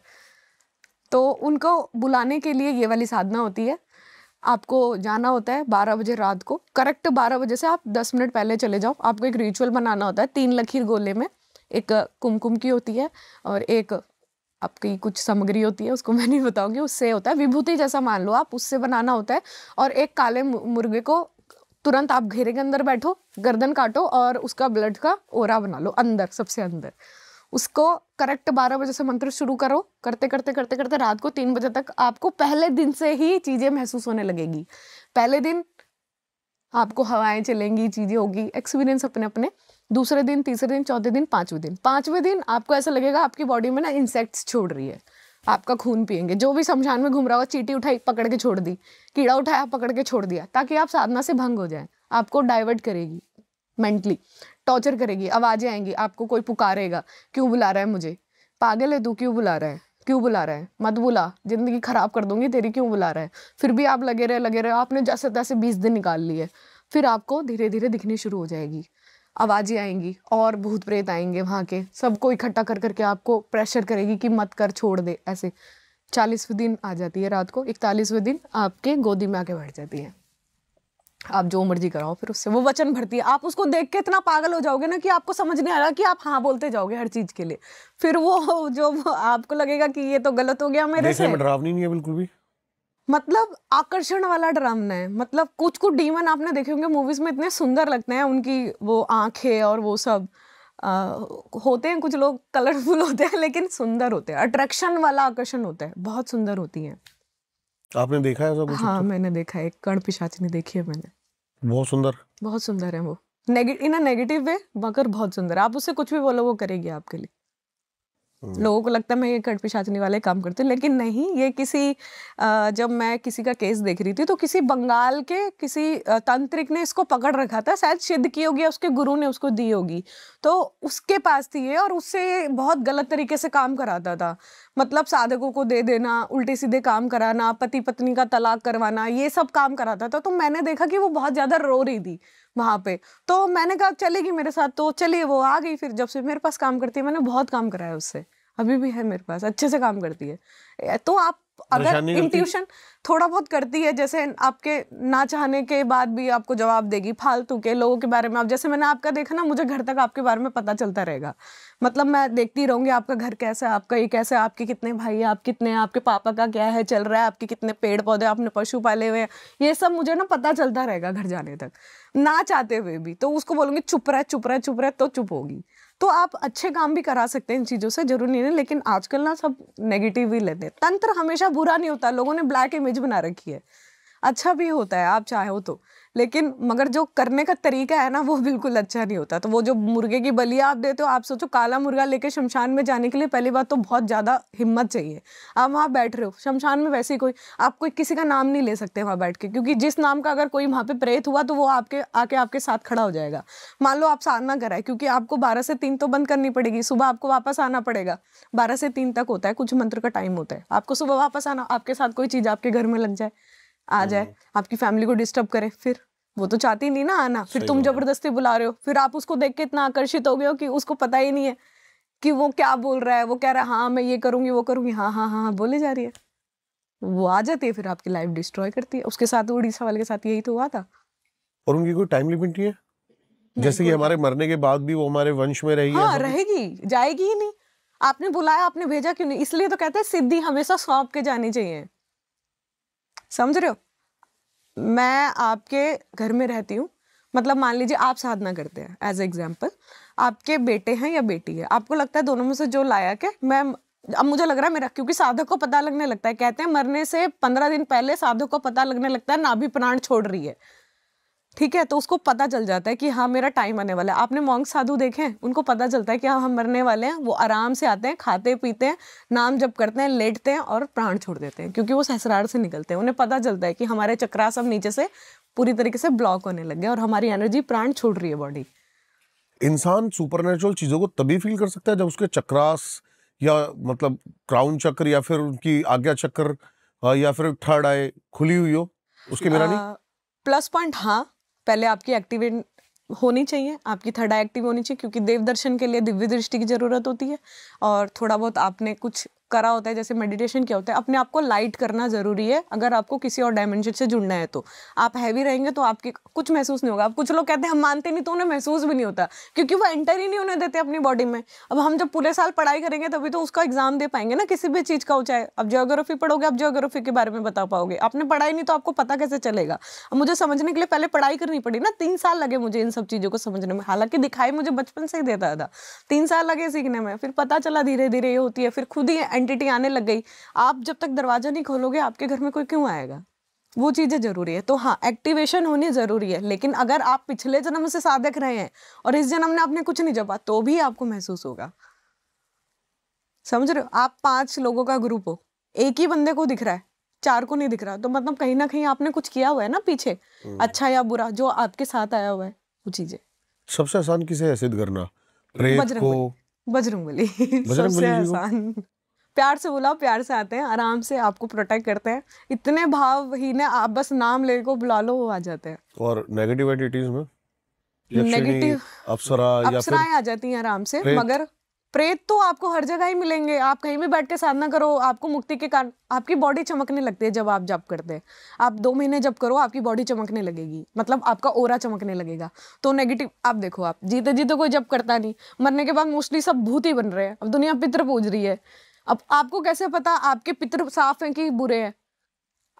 [SPEAKER 2] तो उनको बुलाने के लिए ये वाली साधना होती है। आपको जाना होता है 12 बजे रात को, करेक्ट 12 बजे से आप 10 मिनट पहले चले जाओ। आपको एक रिचुअल बनाना होता है, 3 लकीर गोले में, एक कुमकुम की होती है और एक आपकी कुछ सामग्री होती है, उसको मैं नहीं बताऊंगी, उससे होता है विभूति जैसा मान लो आप, उससे बनाना होता है। और एक काले मुर्गे को तुरंत आप घेरे के अंदर बैठो, गर्दन काटो और उसका ब्लड का ओरा बना लो अंदर, सबसे अंदर। उसको करेक्ट 12 बजे से मंत्र शुरू करो, करते करते करते करते रात को 3 बजे तक आपको पहले दिन से ही चीजें महसूस होने लगेगी। पहले दिन आपको हवाएं चलेंगी, चीजें होगी, एक्सपीरियंस अपने अपने। दूसरे दिन, तीसरे दिन, चौथे दिन, पांचवें दिन आपको ऐसा लगेगा आपकी बॉडी में ना इंसेक्ट्स छोड़ रही है, आपका खून पिएंगे। जो भी शमशान में घूम रहा होगा, चींटी उठाई पकड़ के छोड़ दी, कीड़ा उठाया पकड़ के छोड़ दिया, ताकि आप साधना से भंग हो जाए। आपको डाइवर्ट करेगी, मेंटली टॉर्चर करेगी, आवाजें आएंगी, आपको कोई पुकारेगा, क्यों बुला रहा है मुझे, पागल है तू, क्यों बुला रहा है, क्यों बुला रहा है, मत बुला, जिंदगी खराब कर दूंगी तेरी, क्यों बुला रहा है। फिर भी आप लगे रहे, आपने जैसे तैसे 20 दिन निकाल लिए। फिर आपको धीरे धीरे दिखनी शुरू हो जाएगी, आवाजें आएंगी और भूत प्रेत आएंगे, वहां के सबको इकट्ठा कर करके आपको प्रेशर करेगी कि मत कर, छोड़ दे। ऐसे 40वें दिन आ जाती है रात को, 41वें दिन आपके गोदी में आके बैठ जाती है। आप जो मर्जी कराओ, फिर उससे वो वचन भरती है। आप उसको देख के इतना पागल हो जाओगे ना कि आपको समझ नहीं आएगा कि आप हाँ बोलते जाओगे हर चीज के लिए। फिर वो जो आपको लगेगा कि ये तो गलत हो गया मेरे से।
[SPEAKER 1] डरावनी नहीं है बिल्कुल भी, मतलब
[SPEAKER 2] आकर्षण वाला डरावना है। मतलब कुछ कुछ डीमन आपने देखे होंगे मूवीज में, इतने सुंदर लगते हैं, उनकी वो आंखें और वो सब होते हैं। कुछ लोग कलरफुल होते हैं लेकिन सुंदर होते हैं, अट्रैक्शन वाला आकर्षण होता है, बहुत सुंदर होती हैं।
[SPEAKER 1] आपने देखा है ऐसा कुछ?
[SPEAKER 2] हाँ मैंने देखा है, एक कण पिशाचिनी देखी है मैंने।
[SPEAKER 1] बहुत सुंदर।
[SPEAKER 2] बहुत सुंदर है वो, इन अ नेगेटिव वे, मगर बहुत सुंदर। आप उससे कुछ भी बोलो वो करेगी आपके लिए। लोगों को लगता है मैं ये कण पिशाचनी वाले काम करती हूँ, लेकिन नहीं। ये किसी जब मैं किसी का केस देख रही थी तो किसी बंगाल के किसी तांत्रिक ने इसको पकड़ रखा था, शायद सिद्ध की होगी, उसके गुरु ने उसको दी होगी, तो उसके पास थी ये, और उससे बहुत गलत तरीके से काम कराता था। मतलब साधकों को दे देना, उल्टे सीधे काम कराना, पति पत्नी का तलाक करवाना, ये सब काम कराता था। तो मैंने देखा कि वो बहुत ज्यादा रो रही थी वहां पे, तो मैंने कहा चलेगी मेरे साथ, तो चलिए वो आ गई। फिर जब से मेरे पास काम करती है, मैंने बहुत काम कराया उससे, अभी भी है मेरे पास, अच्छे से काम करती है। तो आप अगर इंट्यूशन थोड़ा बहुत करती है, जैसे आपके ना चाहने के बाद भी आपको जवाब देगी फालतू के लोगों के बारे में। आप जैसे मैंने आपका देखा ना, मुझे घर तक आपके बारे में पता चलता रहेगा। मतलब मैं देखती रहूंगी आपका घर कैसा है, आपका ये कैसा है, आपके कितने भाई है, आप कितने हैं, आपके पापा का क्या है चल रहा है, आपके कितने पेड़ पौधे, आपने पशु पाले हुए हैं, ये सब मुझे ना पता चलता रहेगा घर जाने तक, ना चाहते हुए भी। तो उसको बोलूंगी चुप रह चुप रह चुप रह, तो चुप होगी। तो आप अच्छे काम भी करा सकते हैं इन चीजों से, जरूरी नहीं है। लेकिन आजकल ना सब नेगेटिव ही लेते हैं। तंत्र हमेशा बुरा नहीं होता, लोगों ने ब्लैक इमेज बना रखी है, अच्छा भी होता है आप चाहो तो, लेकिन मगर जो करने का तरीका है ना वो बिल्कुल अच्छा नहीं होता। तो वो जो मुर्गे की बलिया आप देते हो, आप सोचो काला मुर्गा लेके शमशान में जाने के लिए पहली बात तो बहुत ज्यादा हिम्मत चाहिए। आप वहां बैठ रहे हो शमशान में, वैसे ही कोई आप कोई किसी का नाम नहीं ले सकते वहां बैठ के, क्योंकि जिस नाम का अगर कोई वहां पे प्रेत हुआ तो वो आपके आके आपके साथ खड़ा हो जाएगा। मान लो आप साधना कराए, क्योंकि आपको 12 से 3 तो बंद करनी पड़ेगी, सुबह आपको वापस आना पड़ेगा, 12 से 3 तक होता है, कुछ मंत्र का टाइम होता है, आपको सुबह वापस आना, आपके साथ कोई चीज आपके घर में लग जाए, आ जाए, आपकी फैमिली को डिस्टर्ब करे, फिर वो तो चाहती नहीं ना आना, फिर तुम जबरदस्ती बुला रहे हो, फिर आप उसको देख के इतना आकर्षित हो गए हो कि उसको पता ही नहीं है कि वो क्या बोल रहा है। वो कह रहा है हाँ मैं ये करूंगी वो करूंगी, हाँ हाँ हाँ बोले जा रही है, वो आ जाती है, फिर आपकी लाइफ डिस्ट्रॉय करती है। उसके साथ उड़ीसा वाले के साथ यही तो हुआ था।
[SPEAKER 1] और उनकी कोई टाइम लिमिट नहीं है, जैसे कि हमारे मरने के बाद भी वो हमारे वंश में रहेगी?
[SPEAKER 2] हाँ रहेगी, जाएगी ही नहीं। आपने बुलाया, आपने भेजा क्यों नहीं? इसलिए तो कहते हैं सिद्धि हमेशा सौंप के जानी चाहिए, समझ रहे हो? मैं आपके घर में रहती हूँ, मतलब मान लीजिए आप साधना करते हैं, एज एग्जाम्पल आपके बेटे हैं या बेटी है, आपको लगता है दोनों में से जो लायक है, मैं अब मुझे लग रहा है मेरा, क्योंकि साधक को पता लगने लगता है, कहते हैं मरने से 15 दिन पहले साधक को पता लगने लगता है नाभि प्राण छोड़ रही है, ठीक है, तो उसको पता चल जाता है कि हाँ मेरा टाइम आने वाला है। आपने मॉन्क साधु देखे हैं, उनको पता चलता है कि हाँ हम मरने वाले हैं, वो आराम से आते हैं, खाते पीते हैं, नाम जप करते हैं, लेटते हैं और प्राण छोड़ देते हैं, क्योंकि वो सहस्रार से निकलते हैं। उन्हें पता चलता है कि हमारे चक्रा सब नीचे से पूरी तरीके से ब्लॉक होने लग गए और हमारी एनर्जी प्राण छोड़ रही है बॉडी।
[SPEAKER 1] इंसान सुपरनेचुरल चीजों को तभी फील कर सकता है जब उसके चक्रास या मतलब क्राउन चक्र या फिर उनकी आज्ञा चक्र या फिर थर्ड आई खुली हुई हो, उसके बिना नहीं।
[SPEAKER 2] प्लस पॉइंट, हाँ पहले आपकी एक्टिवेट होनी चाहिए, आपकी थर्ड आई एक्टिव होनी चाहिए, क्योंकि देव दर्शन के लिए दिव्य दृष्टि की जरूरत होती है, और थोड़ा बहुत आपने कुछ करा होता है, जैसे मेडिटेशन क्या होता है, अपने आप को लाइट करना जरूरी है। अगर आपको किसी और डायमेंशन से जुड़ना है तो आप हैवी रहेंगे तो आपके कुछ महसूस नहीं होगा। अब कुछ लोग कहते हैं हम मानते नहीं, तो उन्हें महसूस भी नहीं होता, क्योंकि वो एंटर ही नहीं होने देते अपनी बॉडी में। अब हम जब पूरे साल पढ़ाई करेंगे तभी तो उसका एग्जाम दे पाएंगे ना, किसी भी चीज का हो, चाहे अब ज्योग्राफी पढ़ोगे, आप ज्योग्राफी के बारे में बता पाओगे, आपने पढ़ाई नहीं तो आपको पता कैसे चलेगा। अब मुझे समझने के लिए पहले पढ़ाई करनी पड़ी ना, 3 साल लगे मुझे इन सब चीजों को समझने में, हालांकि दिखाई मुझे बचपन से ही देता था, 3 साल लगे सीखने में, फिर पता चला धीरे धीरे ये होती है, फिर खुद ही एंटिटी आने लग गई। आप जब तक दरवाजा नहीं खोलोगे आपके घर में कोई क्यों आएगा, वो चीजें जरूरी है। तो हाँ एक्टिवेशन होनी जरूरी है, लेकिन अगर आप पिछले जन्म से साधक रहे हैं और इस जन्म में आपने कुछ नहीं जपा तो भी आपको महसूस होगा, समझ रहे हो? आप 5 लोगों का ग्रुप हो, एक ही बंदे को दिख रहा है, 4 को नहीं दिख रहा, तो मतलब कहीं ना कहीं आपने कुछ किया हुआ है ना पीछे, अच्छा या बुरा, जो आपके साथ आया हुआ है वो चीजें।
[SPEAKER 1] सबसे आसान किसे है सिद्ध करना? प्रेत को?
[SPEAKER 2] बजरंगबली
[SPEAKER 1] बजरंगबली
[SPEAKER 2] सबसे
[SPEAKER 1] जी को?
[SPEAKER 2] आसान, प्यार से बुलाओ, प्यार से आते हैं, आराम से आपको प्रोटेक्ट करते हैं, इतने भावहीन है, आप बस नाम ले को बुला लो वो आ जाते हैं।
[SPEAKER 1] और नेगेटिव एंटिटीज में
[SPEAKER 2] नेगेटिव
[SPEAKER 1] अप्सरा या
[SPEAKER 2] अप्सराएं आ जाती हैं आराम से,
[SPEAKER 1] प्रेत?
[SPEAKER 2] मगर प्रेत तो आपको हर जगह ही मिलेंगे, आप कहीं भी बैठ के साधना करो, आपको मुक्ति के कारण आपकी बॉडी चमकने लगती है। जब आप जप करते हैं, आप 2 महीने जप करो, आपकी बॉडी चमकने लगेगी, मतलब आपका ओरा चमकने लगेगा। तो नेगेटिव, आप देखो, आप जीते जीते कोई जप करता नहीं, मरने के बाद मोस्टली सब भूत ही बन रहे हैं, अब दुनिया पितर पूज रही है। अब आपको कैसे पता आपके पितर साफ हैं कि बुरे हैं?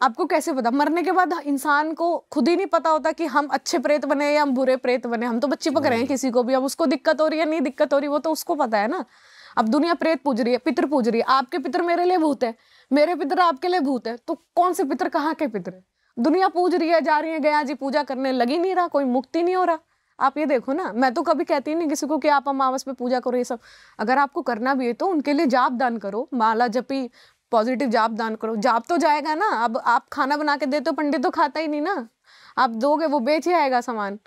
[SPEAKER 2] आपको कैसे पता? मरने के बाद इंसान को खुद ही नहीं पता होता कि हम अच्छे प्रेत बने या हम बुरे प्रेत बने। हम तो बच्चे पक रहे हैं किसी को भी, अब उसको दिक्कत हो रही है नहीं दिक्कत हो रही, वो तो उसको पता है ना। अब दुनिया प्रेत पूज रही है, पितर पूज रही है, आपके पितर मेरे लिए भूत है, मेरे पितर आपके लिए भूत है, तो कौन से पितर कहाँ के पितर है? दुनिया पूज रही है, जा रही है, गया जी पूजा करने, लगी नहीं रहा, कोई मुक्ति नहीं हो रहा। आप ये देखो ना, मैं तो कभी कहती नहीं किसी को कि आप अमावस पे पूजा करो, ये सब अगर आपको करना भी है तो उनके लिए जाप दान करो, माला जपी, पॉजिटिव जाप दान करो, जाप तो जाएगा ना। अब आप खाना बना के देते हो, पंडित तो खाता ही नहीं ना, आप दोगे वो बेच ही आएगा सामान।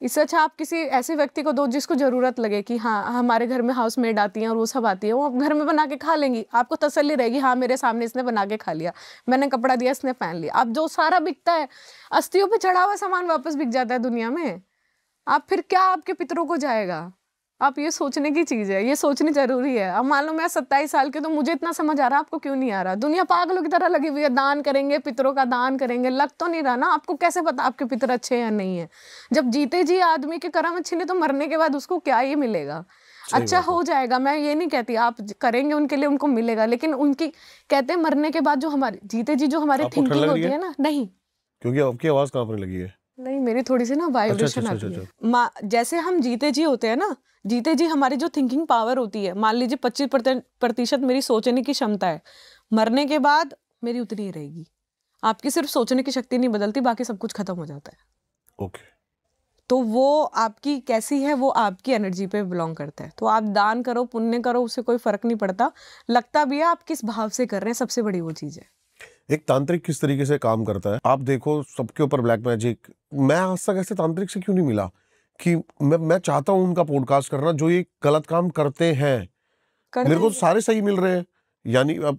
[SPEAKER 2] इससे अच्छा आप किसी ऐसे व्यक्ति को दो जिसको जरूरत लगे कि हाँ हमारे घर में हाउस मेड आती हैं और वो सब आती है, वो घर में बना के खा लेंगी, आपको तसल्ली रहेगी, हाँ मेरे सामने इसने बना के खा लिया, मैंने कपड़ा दिया इसने पहन लिया। अब जो सारा बिकता है, अस्थियों पे चढ़ा हुआ सामान वापस बिक जाता है दुनिया में, आप फिर क्या आपके पितरों को जाएगा? आप ये सोचने की चीज है, ये सोचनी जरूरी है। अब मान लो मैं 27 साल की, तो मुझे इतना समझ आ रहा है, आपको क्यों नहीं आ रहा? दुनिया पागलों की तरह लगी हुई है, दान करेंगे, पितरों का दान करेंगे, लग तो नहीं रहा ना। आपको कैसे पता आपके पितर अच्छे हैं या नहीं है? जब जीते जी आदमी के कर्म अच्छे नहीं, तो मरने के बाद उसको क्या ही मिलेगा? अच्छा हो जाएगा, मैं ये नहीं कहती, आप करेंगे उनके लिए, उनको मिलेगा, लेकिन उनकी कहते हैं मरने के बाद जो हमारी जीते जी जो हमारी थिंकिंग होती है ना, नहीं,
[SPEAKER 1] क्योंकि आपकी आवाज कांपने लगी है।
[SPEAKER 2] नहीं मेरी थोड़ी सी ना वाइब्रेशन आती है। जैसे हम जीते जी होते हैं ना, जीते जी हमारी जो थिंकिंग पावर होती है, मान लीजिए 25% मेरी सोचने की क्षमता है, मरने के बाद मेरी उतनी ही रहेगी। आपकी सिर्फ सोचने की शक्ति नहीं बदलती, बाकी सब कुछ खत्म हो जाता है।
[SPEAKER 1] ओके।
[SPEAKER 2] तो वो आपकी कैसी है, वो आपकी एनर्जी पे बिलोंग करता है। तो आप दान करो, पुण्य करो, उससे कोई फर्क नहीं पड़ता, लगता भी है आप किस भाव से कर रहे हैं, सबसे बड़ी वो चीज है।
[SPEAKER 1] एक तांत्रिक किस तरीके से काम करता है, आप देखो सबके ऊपर ब्लैक मैजिक। मैं आज तक ऐसे तांत्रिक से क्यों नहीं मिला कि मैं चाहता हूं उनका पॉडकास्ट करना, जो ये गलत काम करते हैं। मेरे को सारे सही मिल रहे हैं, यानी अब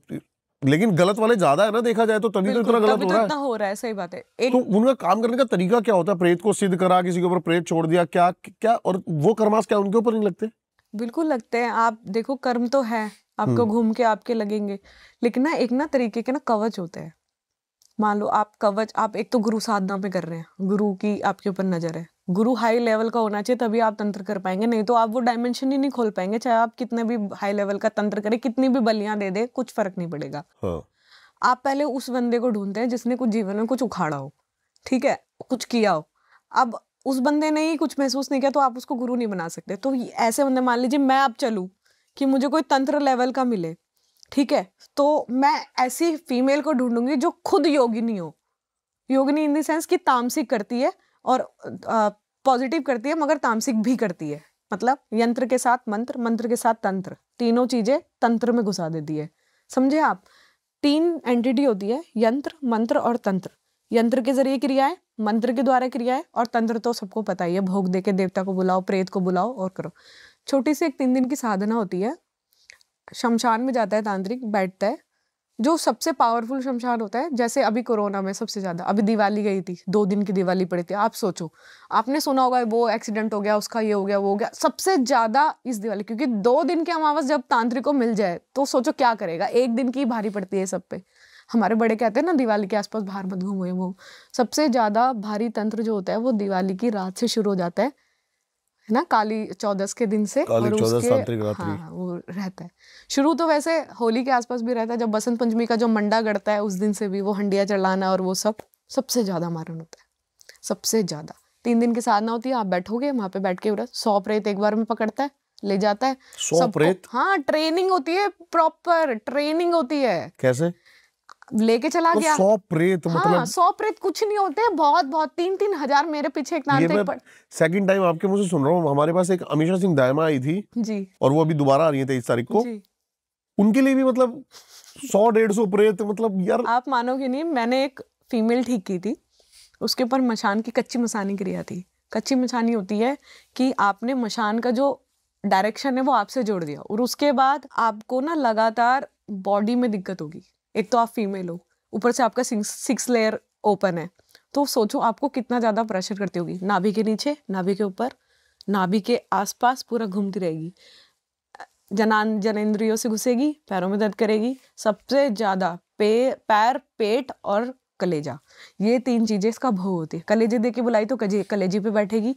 [SPEAKER 1] लेकिन गलत वाले ज्यादा है ना, देखा जाए तो, तभी तो इतना गलत
[SPEAKER 2] हो रहा है। सही बात है।
[SPEAKER 1] तो उनका काम करने का तरीका क्या होता है? प्रेत को सिद्ध करा, किसी के ऊपर प्रेत छोड़ दिया, क्या क्या, और वो कर्मास क्या उनके ऊपर नहीं लगते?
[SPEAKER 2] बिल्कुल लगते हैं। आप देखो कर्म तो है, आपको घूम के आपके लगेंगे, लेकिन ना एक ना तरीके के ना कवच होते हैं। मान लो आप कवच, आप एक तो गुरु साधना पे कर रहे हैं, गुरु की आपके ऊपर नजर है, गुरु हाई लेवल का होना चाहिए तभी आप तंत्र कर पाएंगे, नहीं तो आप वो डायमेंशन ही नहीं खोल पाएंगे। चाहे आप कितने भी हाई लेवल का तंत्र करें, कितनी भी बलियां दे दे, कुछ फर्क नहीं पड़ेगा।
[SPEAKER 1] हाँ।
[SPEAKER 2] आप पहले उस बंदे को ढूंढते हैं जिसने कुछ जीवन में कुछ उखाड़ा हो, ठीक है, कुछ किया हो। अब उस बंदे ने ही कुछ महसूस नहीं किया तो आप उसको गुरु नहीं बना सकते। तो ऐसे बंदे, मान लीजिए मैं अब चलूं कि मुझे कोई तंत्र लेवल का मिले, ठीक है, तो मैं ऐसी फीमेल को ढूंढूंगी जो खुद योगिनी हो। योगिनी इन द सेंस कि तामसिक करती है और पॉजिटिव करती है, मगर तामसिक भी करती है। मतलब यंत्र के साथ मंत्र, मंत्र के साथ तंत्र, तीनों चीजें तंत्र में घुसा देती है। समझे आप? 3 एंटिटी होती है, यंत्र, मंत्र और तंत्र। यंत्र के जरिए क्रियाएं, मंत्र के द्वारा क्रियाएं, और तंत्र तो सबको पता ही है, भोग दे के देवता को बुलाओ, प्रेत को बुलाओ और करो। छोटी सी एक 3 दिन की साधना होती है। शमशान में जाता है तांत्रिक, बैठता है, जो सबसे पावरफुल शमशान होता है। जैसे अभी कोरोना में सबसे ज्यादा, अभी दिवाली गई थी, 2 दिन की दिवाली पड़ी थी। आप सोचो, आपने सुना होगा वो एक्सीडेंट हो गया, उसका ये हो गया, वो हो गया, सबसे ज्यादा इस दिवाली, क्योंकि 2 दिन की अमावस जब तांत्रिक को मिल जाए तो सोचो क्या करेगा। 1 दिन की भारी पड़ती है सब पे। हमारे बड़े कहते हैं ना, दिवाली के आसपास बाहर मत घूमो। वो सबसे ज्यादा भारी तंत्र जो होता है वो दिवाली की रात से शुरू हो जाता है ना, काली चौदस के दिन से, और उसके हाँ वो रहता है शुरू। तो वैसे होली के आसपास भी रहता है, जब बसंत पंचमी का जो मंडा गड़ता है उस दिन से भी वो हंडिया चढ़ाना और वो सब सबसे ज्यादा मारण होता है, सबसे ज्यादा। 3 दिन की साधना होती है। आप बैठोगे वहां पे, बैठ के 100 प्रेत एक बार में पकड़ता है, ले जाता है
[SPEAKER 1] 100 प्रेत।
[SPEAKER 2] हाँ, ट्रेनिंग होती है, प्रॉपर ट्रेनिंग होती है।
[SPEAKER 1] कैसे
[SPEAKER 2] लेके चला गया
[SPEAKER 1] 100 प्रेत?
[SPEAKER 2] हाँ,
[SPEAKER 1] मतलब
[SPEAKER 2] 100 प्रेत कुछ नहीं होते, बहुत बहुत 3-3 हजार। मेरे पीछे एक तांत्रिक
[SPEAKER 1] सेकंड टाइम आपके मुंह से सुन रहा हूँ। हमारे पास एक अमीषा सिंह दायमा आई थी
[SPEAKER 2] जी,
[SPEAKER 1] और वो अभी दोबारा आ रही है 23 तारीख को जी। उनके लिए भी मतलब 100-150 प्रेत, मतलब यार
[SPEAKER 2] आप मानोगे नहीं, मैंने एक फीमेल ठीक की थी, उसके ऊपर मशान की कच्ची मसानी क्रिया थी। कच्ची मसानी होती है कि आपने मशान का जो डायरेक्शन है वो आपसे जोड़ दिया, और उसके बाद आपको ना लगातार बॉडी में दिक्कत होगी। एक तो आप फीमेल हो, ऊपर से आपका 6 लेयर ओपन है, तो सोचो आपको कितना ज्यादा प्रेशर करती होगी। नाभि के नीचे, नाभि के ऊपर, नाभि के आसपास पूरा घूमती रहेगी, जनेंद्रियों से घुसेगी, पैरों में दर्द करेगी। सबसे ज्यादा पैर, पेट और कलेजा, ये 3 चीजें इसका भोग होती है। कलेजे दे के बुलाई तो कलेजे पे बैठेगी,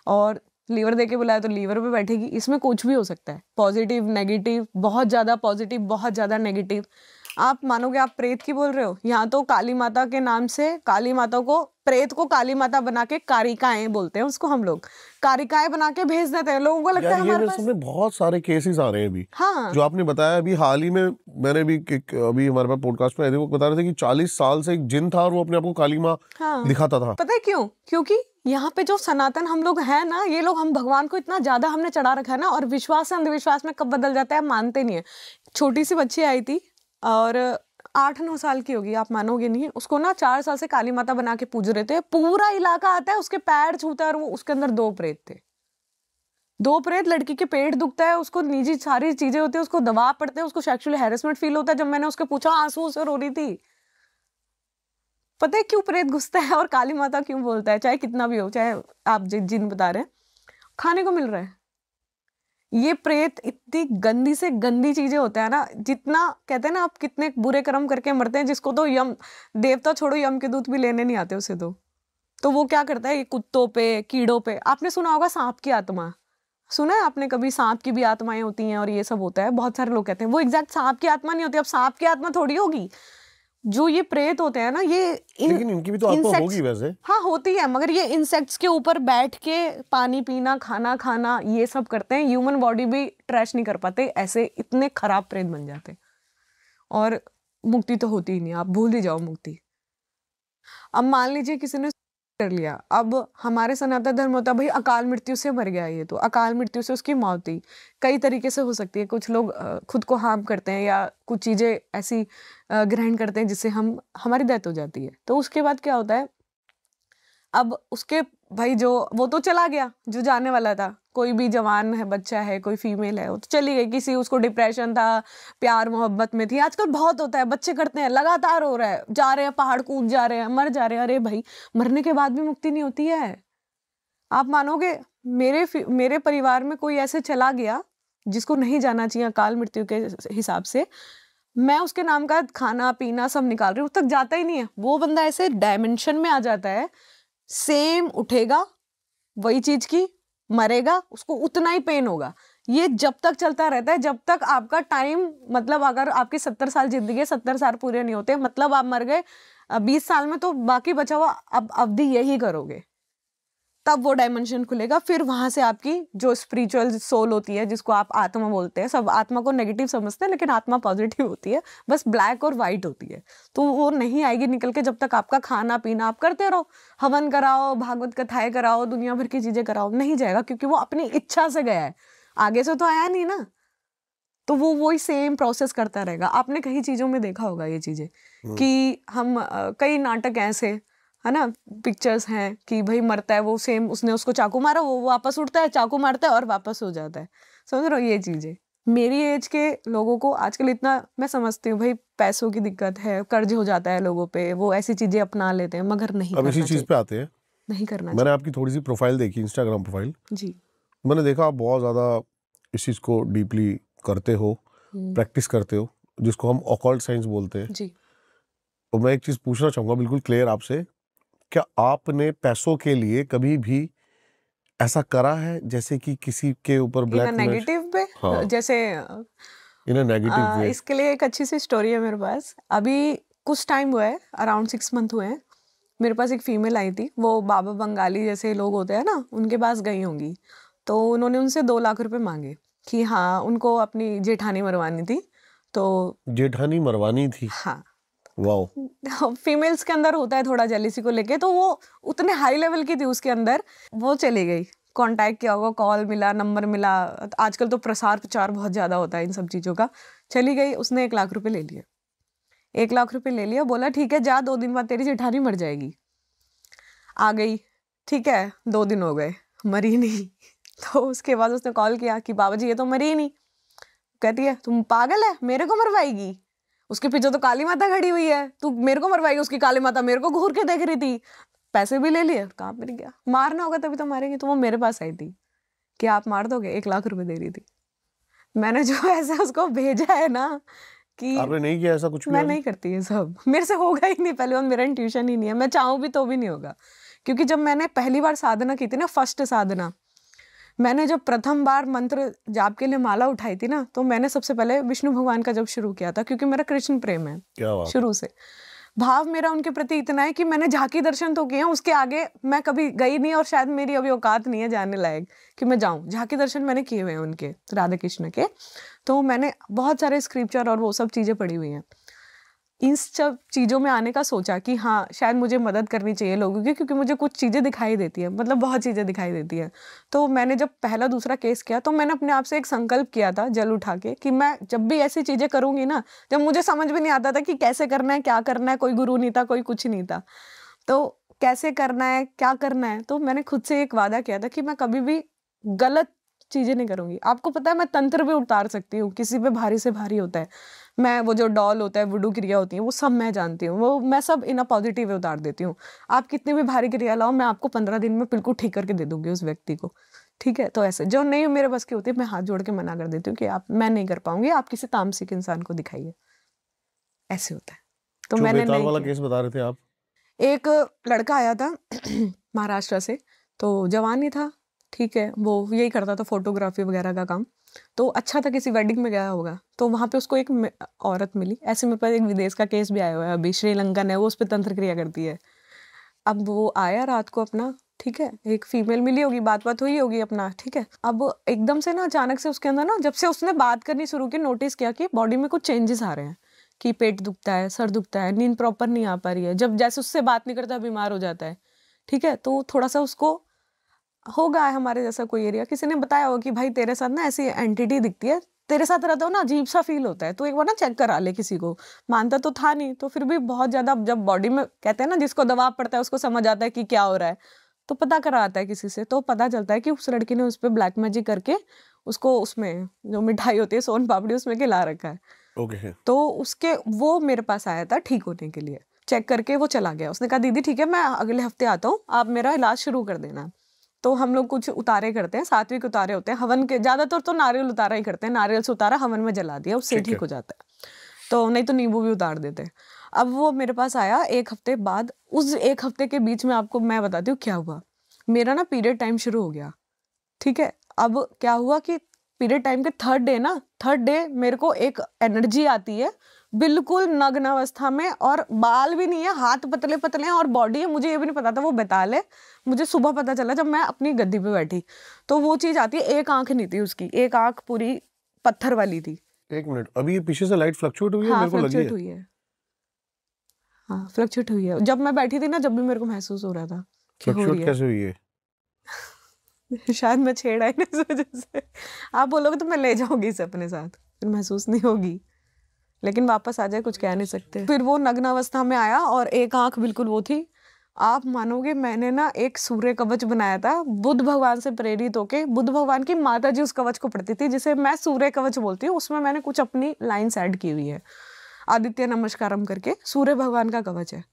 [SPEAKER 2] और लीवर दे के बुलाया तो लीवर पे बैठेगी। इसमें कुछ भी हो सकता है, पॉजिटिव, नेगेटिव, बहुत ज्यादा पॉजिटिव, बहुत ज्यादा नेगेटिव। आप मानोगे, आप प्रेत की बोल रहे हो, यहाँ तो काली माता के नाम से काली माता को प्रेत को काली माता बना के, कारिकाएं बोलते हैं उसको हम लोग, कारिकाएं बना के भेज देते हैं। लोगों को लगता है हमारे पास
[SPEAKER 1] बहुत सारे केसेस आ रहे हैं अभी।
[SPEAKER 2] हाँ,
[SPEAKER 1] जो आपने बताया अभी हाल ही में, मैंने भी अभी हमारे पास पॉडकास्ट में आए थे, वो बता रहे थे कि 40 साल से एक जिन था और वो अपने आप को काली माँ दिखाता था।
[SPEAKER 2] पता है क्यों? क्योंकि यहाँ पे जो सनातन हम लोग हैं ना, ये लोग, हम भगवान को इतना ज्यादा हमने चढ़ा रखा है ना, और विश्वास से अंधविश्वास में कब बदल जाता है मानते नहीं है। छोटी सी बच्ची आई थी और 8-9 साल की होगी, आप मानोगे नहीं, उसको ना 4 साल से काली माता बना के पूज रहे थे। पूरा इलाका आता है, उसके पैर छूता है, और वो उसके अंदर 2 प्रेत थे। 2 प्रेत, लड़की के पेट दुखता है, उसको निजी सारी चीजें होती है, उसको दबाव पड़ते हैं, उसको सेक्सुअल हैरेसमेंट फील होता है। जब मैंने उसके पूछा, आंसू से रो रही थी। पता है क्यों प्रेत घुसता है और काली माता क्यों बोलता है? चाहे कितना भी हो, चाहे आप जिन बता रहे हैं, खाने को मिल रहा है। ये प्रेत इतनी गंदी से गंदी चीजें होते हैं ना, जितना कहते हैं ना, आप कितने बुरे कर्म करके मरते हैं, जिसको तो यम देवता छोड़ो, यम के दूत भी लेने नहीं आते उसे। तो वो क्या करता है, ये कुत्तों पे, कीड़ों पे, आपने सुना होगा सांप की आत्मा, सुना है आपने कभी? सांप की भी आत्माएं होती हैं और ये सब होता है। बहुत सारे लोग कहते हैं वो एग्जैक्ट सांप की आत्मा नहीं होती। अब सांप की आत्मा थोड़ी होगी, जो ये प्रेत होते हैं ना, ये
[SPEAKER 1] लेकिन इनकी भी तो आत्मा होगी वैसे।
[SPEAKER 2] हाँ, होती है, मगर ये इंसेक्ट्स के ऊपर बैठ के पानी पीना, खाना खाना, ये सब करते हैं। ह्यूमन बॉडी भी ट्रैश नहीं कर पाते, ऐसे इतने खराब प्रेत बन जाते। और मुक्ति तो होती ही नहीं, आप भूल ही जाओ मुक्ति। अब मान लीजिए किसी ने कर लिया, अब हमारे सनातन धर्म होता है भाई अकाल मृत्यु से मर गया, ये तो अकाल मृत्यु से उसकी मौत हुई। कई तरीके से हो सकती है, कुछ लोग खुद को हार्म करते हैं या कुछ चीजें ऐसी ग्रहण करते हैं जिससे हमारी डेथ हो जाती है। तो उसके बाद क्या होता है, अब उसके भाई जो वो तो चला गया, जो जाने वाला था, कोई भी जवान है, बच्चा है, कोई फीमेल है, वो तो चली गई। किसी उसको डिप्रेशन था, प्यार मोहब्बत में थी, आजकल बहुत होता है, बच्चे करते हैं, लगातार हो रहा है, जा रहे हैं पहाड़ कूद जा रहे हैं, मर जा रहे हैं। अरे भाई, मरने के बाद भी मुक्ति नहीं होती है। आप मानोगे, मेरे परिवार में कोई ऐसे चला गया जिसको नहीं जाना चाहिए अकाल मृत्यु के हिसाब से, मैं उसके नाम का खाना पीना सब निकाल रही हूँ, तक जाता ही नहीं है। वो बंदा ऐसे डायमेंशन में आ जाता है, सेम उठेगा वही चीज की, मरेगा, उसको उतना ही पेन होगा। ये जब तक चलता रहता है, जब तक आपका टाइम, मतलब अगर आपकी 70 साल जिंदगी है, 70 साल पूरे नहीं होते, मतलब आप मर गए 20 साल में, तो बाकी बचा हुआ अब अवधि यही करोगे, तब वो डायमेंशन खुलेगा। फिर वहां से आपकी जो स्पिरिचुअल सोल होती है, जिसको आप आत्मा बोलते हैं, सब आत्मा को नेगेटिव समझते हैं, लेकिन आत्मा पॉजिटिव होती है, बस ब्लैक और व्हाइट होती है। तो वो नहीं आएगी निकल के, जब तक आपका खाना पीना आप करते रहो, हवन कराओ, भागवत कथाएं कराओ, दुनिया भर की चीजें कराओ, नहीं जाएगा, क्योंकि वो अपनी इच्छा से गया है, आगे से तो आया नहीं ना। तो वो वही सेम प्रोसेस करता रहेगा। आपने कई चीजों में देखा होगा ये चीजें, कि हम कई नाटक ऐसे है ना, पिक्चर्स हैं कि भाई मरता है वो, सेम उसने उसको चाकू मारा, वो वापस उठता है, चाकू मारता है और वापस हो जाता है। समझ रहे हो ये चीजें? मेरी एज के लोगों को आजकल इतना, मैं समझती हूँ भाई पैसों की दिक्कत है, कर्ज हो जाता है लोगों पे, वो ऐसी चीजें अपना लेते हैं, मगर नहीं
[SPEAKER 1] अब इसी चीज पे आते हैं,
[SPEAKER 2] नहीं करना।
[SPEAKER 1] मैंने आपकी थोड़ी सी प्रोफाइल देखी, इंस्टाग्राम प्रोफाइल
[SPEAKER 2] जी,
[SPEAKER 1] मैंने देखा आप बहुत ज्यादा इस चीज को डीपली करते हो, प्रैक्टिस करते हो, जिसको हम ऑकल्ट साइंस बोलते हैं
[SPEAKER 2] जी।
[SPEAKER 1] तो मैं एक चीज पूछना चाहूंगा बिल्कुल क्लियर आपसे, क्या आपने पैसों के लिए कभी भी ऐसा करा है, जैसे कि किसी के ऊपर ब्लैक
[SPEAKER 2] नेगेटिव पे?
[SPEAKER 1] हाँ,
[SPEAKER 2] जैसे
[SPEAKER 1] इन अ नेगेटिव वे?
[SPEAKER 2] इसके लिए एक अच्छी सी स्टोरी है मेरे पास। अभी कुछ टाइम हुआ है, अराउंड 6 मंथ हुए हैं, मेरे पास एक फीमेल आई थी। वो बाबा बंगाली जैसे लोग होते हैं ना, उनके पास गई होंगी, तो उन्होंने उनसे 2 लाख रुपए मांगे कि हाँ उनको अपनी जेठानी मरवानी थी। तो
[SPEAKER 1] जेठानी मरवानी थी?
[SPEAKER 2] हाँ,
[SPEAKER 1] वाओ।
[SPEAKER 2] फीमेल्स के अंदर होता है थोड़ा जेलिसी को लेके, तो वो उतने हाई लेवल की थी उसके अंदर। वो चली गई, कांटेक्ट किया होगा, कॉल मिला, नंबर मिला, आजकल तो प्रसार प्रचार बहुत ज्यादा होता है इन सब चीजों का। चली गई, उसने 1 लाख रुपए ले लिए, 1 लाख रुपए ले लिया, बोला ठीक है जा, 2 दिन बाद तेरी जेठानी मर जाएगी। आ गई, ठीक है, 2 दिन हो गए, मरी नहीं। तो उसके बाद उसने कॉल किया कि बाबा जी ये तो मरी नहीं। कहती है तुम पागल है, मेरे को मरवाएगी? उसके पीछे तो काली माता खड़ी हुई है, तू मेरे को मरवाएगी? उसकी काली माता मेरे को घूर के देख रही थी। पैसे भी ले लिए, कहाँ मिल गया? मारना होगा तभी तो मारेंगे। तो वो मेरे पास आई थी कि आप मार दोगे, 1 लाख रुपए दे रही थी। मैंने जो ऐसा उसको भेजा है ना, कि
[SPEAKER 1] आपने नहीं किया ऐसा कुछ भी?
[SPEAKER 2] मैं नहीं करती ये सब, मेरे से होगा ही नहीं, पहले मेरा इंट्यूशन ही नहीं है, मैं चाहूँ भी तो भी नहीं होगा। क्योंकि जब मैंने पहली बार साधना की थी ना, फर्स्ट साधना, मैंने जब प्रथम बार मंत्र जाप के लिए माला उठाई थी ना, तो मैंने सबसे पहले विष्णु भगवान का जब शुरू किया था, क्योंकि मेरा कृष्ण प्रेम है
[SPEAKER 1] क्या बात।
[SPEAKER 2] शुरू से। भाव मेरा उनके प्रति इतना है कि मैंने झांकी दर्शन तो किए हैं, उसके आगे मैं कभी गई नहीं और शायद मेरी अभी औकात नहीं है जाने लायक कि मैं जाऊं। झांकी दर्शन मैंने किए हुए हैं उनके, राधा कृष्ण के। तो मैंने बहुत सारे स्क्रिप्चर और वो सब चीज़ें पढ़ी हुई हैं। इन सब चीज़ों में आने का सोचा कि हाँ शायद मुझे मदद करनी चाहिए लोगों की, क्योंकि मुझे कुछ चीज़ें दिखाई देती है, मतलब बहुत चीज़ें दिखाई देती है। तो मैंने जब पहला दूसरा केस किया तो मैंने अपने आप से एक संकल्प किया था जल उठा के कि मैं जब भी ऐसी चीज़ें करूँगी ना, जब मुझे समझ में नहीं आता था कि कैसे करना है, क्या करना है, कोई गुरु नहीं था, कोई कुछ नहीं था, तो कैसे करना है, क्या करना है, तो मैंने खुद से एक वादा किया था कि मैं कभी भी गलत चीज़ें नहीं करूँगी। आपको पता है मैं तंत्र भी उतार सकती हूँ, किसी पे भारी से भारी होता है, मैं वो जो डॉल होता है, वुडू क्रिया होती है, वो सब मैं जानती हूँ, वो मैं सब इन अ पॉजिटिव वे उतार देती हूँ। आप कितनी भी भारी क्रिया लाओ, मैं आपको 15 दिन में बिल्कुल ठीक करके दे दूंगी उस व्यक्ति को, ठीक है। तो ऐसे जो नहीं मेरे बस की होती है, मैं हाथ जोड़ के मना कर देती हूँ कि आप, मैं नहीं कर पाऊंगी, आप किसी तामसिक इंसान को दिखाइए, ऐसे होता है। तो
[SPEAKER 1] जो
[SPEAKER 2] मैंने
[SPEAKER 1] बेताल
[SPEAKER 2] नहीं
[SPEAKER 1] वाला
[SPEAKER 2] किया।
[SPEAKER 1] केस बता रहे थे आप,
[SPEAKER 2] एक लड़का आया था महाराष्ट्र से, तो जवान ही था, ठीक है, वो यही करता था फोटोग्राफी वगैरह का काम। तो अच्छा था, किसी वेडिंग में गया होगा, तो वहाँ पे उसको एक औरत मिली। ऐसे मेरे पास एक विदेश का केस भी आया हुआ है अभी, श्रीलंकन है वो, उस पर तंत्र क्रिया करती है। अब वो आया रात को अपना, ठीक है, एक फीमेल मिली होगी, बात बात हुई होगी अपना, ठीक है। अब एकदम से ना अचानक से उसके अंदर ना, जब से उसने बात करनी शुरू की, नोटिस किया कि बॉडी में कुछ चेंजेस आ रहे हैं, कि पेट दुखता है, सर दुखता है, नींद प्रॉपर नहीं आ पा रही है, जब जैसे उससे बात नहीं करता बीमार हो जाता है, ठीक है। तो थोड़ा सा उसको होगा हमारे जैसा कोई एरिया, किसी ने बताया होगा कि भाई तेरे साथ ना ऐसी एंटिटी दिखती है, तेरे साथ रहता हो ना अजीब सा फील होता है, तो एक बार ना चेक करा ले किसी को। मानता तो था नहीं, तो फिर भी बहुत ज्यादा, जब बॉडी में कहते हैं ना जिसको दबाव पड़ता है उसको समझ आता है कि क्या हो रहा है, तो पता करा आता है किसी से, तो पता चलता है कि उस लड़की ने उस पर ब्लैक मैजिक करके उसको, उसमें जो मिठाई होती है सोन पापड़ी, उसमें खिला रखा है।
[SPEAKER 1] ओके।
[SPEAKER 2] तो उसके, वो मेरे पास आया था ठीक होने के लिए, चेक करके वो चला गया। उसने कहा दीदी ठीक है, मैं अगले हफ्ते आता हूँ, आप मेरा इलाज शुरू कर देना। तो हम लोग कुछ उतारे करते हैं, सात्विक उतारे होते हैं, हवन के ज्यादातर तो नारियल उतारा ही करते हैं, नारियल से उतारा हवन में जला दिया, उससे
[SPEAKER 1] ठीक
[SPEAKER 2] ठीक
[SPEAKER 1] है।
[SPEAKER 2] हो जाता है। तो नहीं तो नींबू भी उतार देते हैं। अब वो मेरे पास आया एक हफ्ते बाद, उस एक हफ्ते के बीच में आपको मैं बताती हूँ क्या हुआ। मेरा ना पीरियड टाइम शुरू हो गया, ठीक है। अब क्या हुआ कि पीरियड टाइम के थर्ड डे मेरे को एक एनर्जी आती है, बिल्कुल नग्न अवस्था में, और बाल भी नहीं है, हाथ पतले पतले हैं और बॉडी है, मुझे ये भी नहीं पता था वो बेताल है। मुझे सुबह पता चला जब मैं अपनी गद्दी पे बैठी, तो वो चीज आती है। एक आंख नहीं थी उसकी, एक आंख पूरी पत्थर वाली थी।
[SPEAKER 1] एक मिनट, अभी ये पीछे से लाइट फ्लक्चुएट हुई है,
[SPEAKER 2] हाँ
[SPEAKER 1] मेरे को लगी
[SPEAKER 2] फ्लक्चुएट
[SPEAKER 1] है।
[SPEAKER 2] हुई है, हाँ फ्लक्चुएट हुई है। जब मैं बैठी थी ना, जब भी मेरे को महसूस हो रहा था कि हो रही
[SPEAKER 1] फ्लक्चुएट
[SPEAKER 2] है।
[SPEAKER 1] कैसे हुई है?
[SPEAKER 2] शायद मैं छेड़ा ही नहीं इस वजह से। आप बोलोगे तो मैं ले जाऊंगी इसे अपने साथ, फिर महसूस नहीं होगी, लेकिन वापस आ जाए कुछ कह नहीं सकते। फिर वो नग्न अवस्था में आया और एक आंख बिल्कुल वो थी। आप मानोगे, मैंने ना एक सूर्य कवच बनाया था बुद्ध भगवान से प्रेरित होके। बुद्ध भगवान की माता जी उस कवच को पढ़ती थी, जिसे मैं सूर्य कवच बोलती हूँ। उसमें मैंने कुछ अपनी लाइन्स ऐड की हुई है, आदित्य नमस्कारम करके, सूर्य भगवान का कवच है।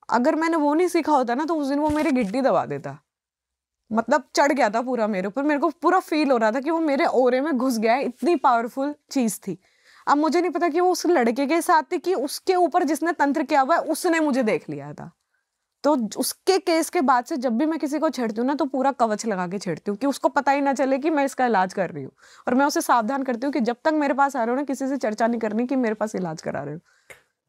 [SPEAKER 2] अगर मैंने वो नहीं सीखा होता ना, तो उस दिन वो मेरी गिट्टी दबा देता, मतलब चढ़ गया था पूरा मेरे ऊपर। मेरे को पूरा फील हो रहा था कि वो मेरे ओरे में घुस गया है, इतनी पावरफुल चीज थी। अब मुझे नहीं पता कि वो उस लड़के के साथ थी कि उसके ऊपर जिसने तंत्र किया हुआ है उसने मुझे देख लिया था। तो उसके केस के बाद से जब भी मैं किसी को छेड़ती हूँ ना, तो पूरा कवच लगा के छेड़ती हूँ कि उसको पता ही ना चले कि मैं इसका इलाज कर रही हूँ। और मैं उसे सावधान करती हूँ कि जब तक मेरे पास आ रहे हो ना, किसी से चर्चा नहीं करनी कि मेरे पास इलाज करा रहे हो।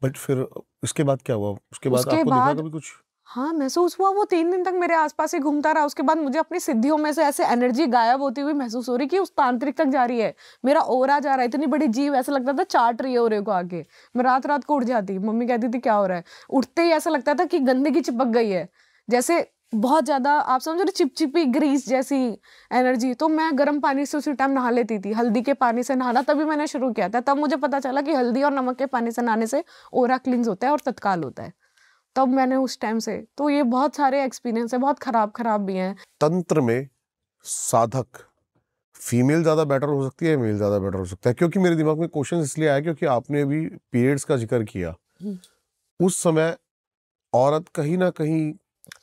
[SPEAKER 1] बट फिर इसके बाद क्या हुआ? उसके बाद
[SPEAKER 2] उसके
[SPEAKER 1] आपको दिखा
[SPEAKER 2] बाद
[SPEAKER 1] कभी कुछ?
[SPEAKER 2] हाँ महसूस हुआ, वो 3 दिन तक मेरे आसपास ही घूमता रहा। उसके बाद मुझे अपनी सिद्धियों में से ऐसे एनर्जी गायब होती हुई महसूस हो रही कि उस तांत्रिक तक जा रही है। मेरा ओरा जा रहा है, इतनी बड़ी जीव, ऐसा लगता था चाट रही है ओरे को आके। मैं रात रात को उठ जाती, मम्मी कहती थी क्या हो रहा है। उठते ही ऐसा लगता था कि गंदगी चिपक गई है, जैसे बहुत ज्यादा, आप समझ रहे, चिपचिपी ग्रीस जैसी एनर्जी। तो मैं गर्म पानी से उसी टाइम नहा लेती थी, हल्दी के पानी से नहाना तभी मैंने शुरू किया था। तब मुझे पता चला कि हल्दी और नमक के पानी से नहाने से ओरा क्लींस होता है और तत्काल होता है। तब मैंने उस टाइम से, तो ये बहुत सारे एक्सपीरियंस है, बहुत खराब खराब भी हैं।
[SPEAKER 1] तंत्र में साधक फीमेल ज्यादा बेटर हो सकती है, मेल ज्यादा बेटर हो सकता है? क्योंकि मेरे दिमाग में क्वेश्चन इसलिए आया क्योंकि आपने अभी पीरियड्स का जिक्र किया। उस समय औरत कहीं ना कहीं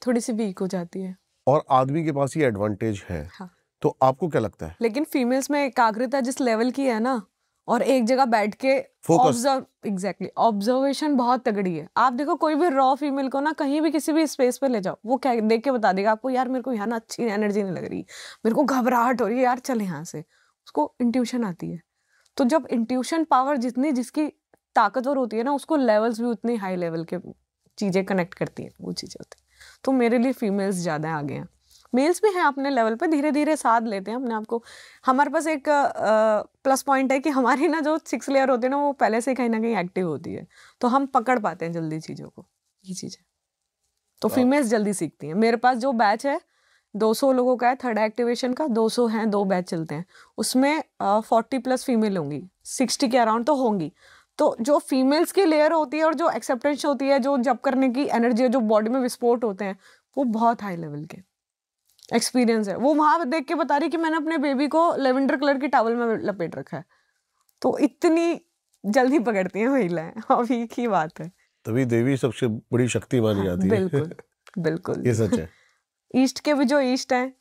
[SPEAKER 2] थोड़ी सी वीक हो जाती है,
[SPEAKER 1] और आदमी के पास ये एडवांटेज है।
[SPEAKER 2] हाँ।
[SPEAKER 1] तो आपको क्या लगता है?
[SPEAKER 2] लेकिन फीमेल्स में एकाग्रता जिस लेवल की है ना, और एक जगह बैठ के
[SPEAKER 1] फोकस।
[SPEAKER 2] एग्जैक्टली ऑब्जर्वेशन बहुत तगड़ी है। आप देखो कोई भी रॉ फीमेल को ना कहीं भी किसी भी स्पेस पे ले जाओ, वो क्या देख के बता देगा आपको, यार मेरे को यहाँ ना अच्छी एनर्जी नहीं लग रही, मेरे को घबराहट हो रही है, यार चल यहाँ से। उसको इंट्यूशन आती है। तो जब इंट्यूशन पावर जितनी जिसकी ताकतवर होती है ना, उसको लेवल्स भी उतनी हाई लेवल के चीज़ें कनेक्ट करती हैं, वो चीज़ें होती हैं। तो मेरे लिए फीमेल्स ज़्यादा आगे हैं। मेल्स भी हैं अपने लेवल पे, धीरे धीरे साथ लेते हैं अपने आप को। हमारे पास एक प्लस पॉइंट है कि हमारी ना जो 6 लेयर होती है ना, वो पहले से कहीं ना कहीं एक्टिव होती है, तो हम पकड़ पाते हैं जल्दी चीज़ों को, ये चीज़ है। तो फीमेल्स जल्दी सीखती हैं। मेरे पास जो बैच है 200 लोगों का है, थर्ड एक्टिवेशन का 200 हैं, 2 बैच चलते हैं, उसमें 40+ फीमेल होंगी, 60 के अराउंड तो होंगी। तो जो फीमेल्स की लेयर होती है और जो एक्सेप्टेंस होती है, जो जब करने की एनर्जी है, जो बॉडी में विस्फोट होते हैं, वो बहुत हाई लेवल के एक्सपीरियंस है। वो वहां देख के बता रही कि मैंने अपने बेबी को लेवेंडर कलर की टॉवल में लपेट रखा है। तो इतनी जल्दी पकड़ती हैं महिलाएं, अभी की बात है।
[SPEAKER 1] तभी देवी सबसे बड़ी शक्ति मानी
[SPEAKER 2] हाँ,
[SPEAKER 1] जाती है।
[SPEAKER 2] बिल्कुल बिल्कुल
[SPEAKER 1] ये सच है।
[SPEAKER 2] ईस्ट के भी जो ईस्ट हैं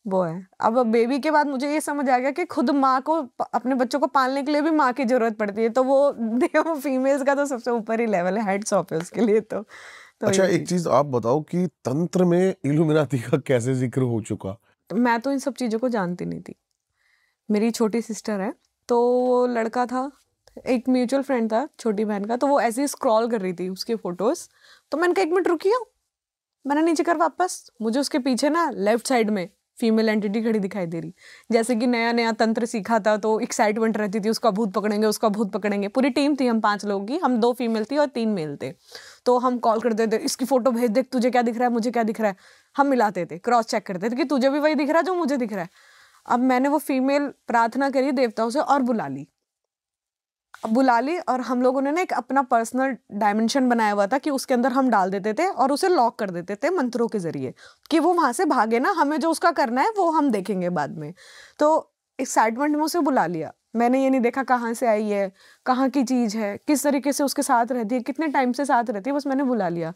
[SPEAKER 2] वो है। अब बेबी के बाद मुझे ये समझ आ गया कि खुद माँ को अपने बच्चों को पालने के लिए भी माँ की जरूरत पड़ती है, तो वो फीमेल्स का तो सबसे ऊपर ही लेवल है, हेड्स ऑफ है उसके लिए। तो
[SPEAKER 1] अच्छा,
[SPEAKER 2] ये
[SPEAKER 1] एक चीज आप बताओ कि तंत्र में इल्यूमिनाती का कैसे जिक्र हो चुका?
[SPEAKER 2] मैं तो इन सब चीज़ों को जानती नहीं थी। मेरी छोटी सिस्टर है, तो वो लड़का था, एक म्यूचुअल फ्रेंड था छोटी बहन का, तो वो ऐसे ही स्क्रॉल कर रही थी उसके फोटोज, तो मैंने कहा 1 मिनट रुकिए, मैंने नीचे कर वापस, मुझे उसके पीछे ना लेफ्ट साइड में फीमेल एंटिटी खड़ी दिखाई दे रही। जैसे कि नया नया तंत्र सीखा था तो एक्साइटमेंट रहती थी, उसका भूत पकड़ेंगे, उसका भूत पकड़ेंगे। पूरी टीम थी, हम 5 लोगों की, हम 2 फीमेल थी और 3 मेल थे। तो हम कॉल करते थे, इसकी फोटो भेज, देख तुझे क्या दिख रहा है, मुझे क्या दिख रहा है। हम मिलाते थे, क्रॉस चेक करते थे कि तुझे भी वही दिख रहा है जो मुझे दिख रहा है। अब मैंने वो फीमेल प्रार्थना करी देवताओं से और बुला ली, और हम लोगों ने ना एक अपना पर्सनल डायमेंशन बनाया हुआ था कि उसके अंदर हम डाल देते थे और उसे लॉक कर देते थे मंत्रों के जरिए, कि वो वहां से भागे ना, हमें जो उसका करना है वो हम देखेंगे बाद में। तो एक्साइटमेंट में उसे बुला लिया। मैंने ये नहीं देखा कहाँ से आई है, कहाँ की चीज है, किस तरीके से उसके साथ रहती है, कितने टाइम से साथ रहती है, बस मैंने बुला लिया।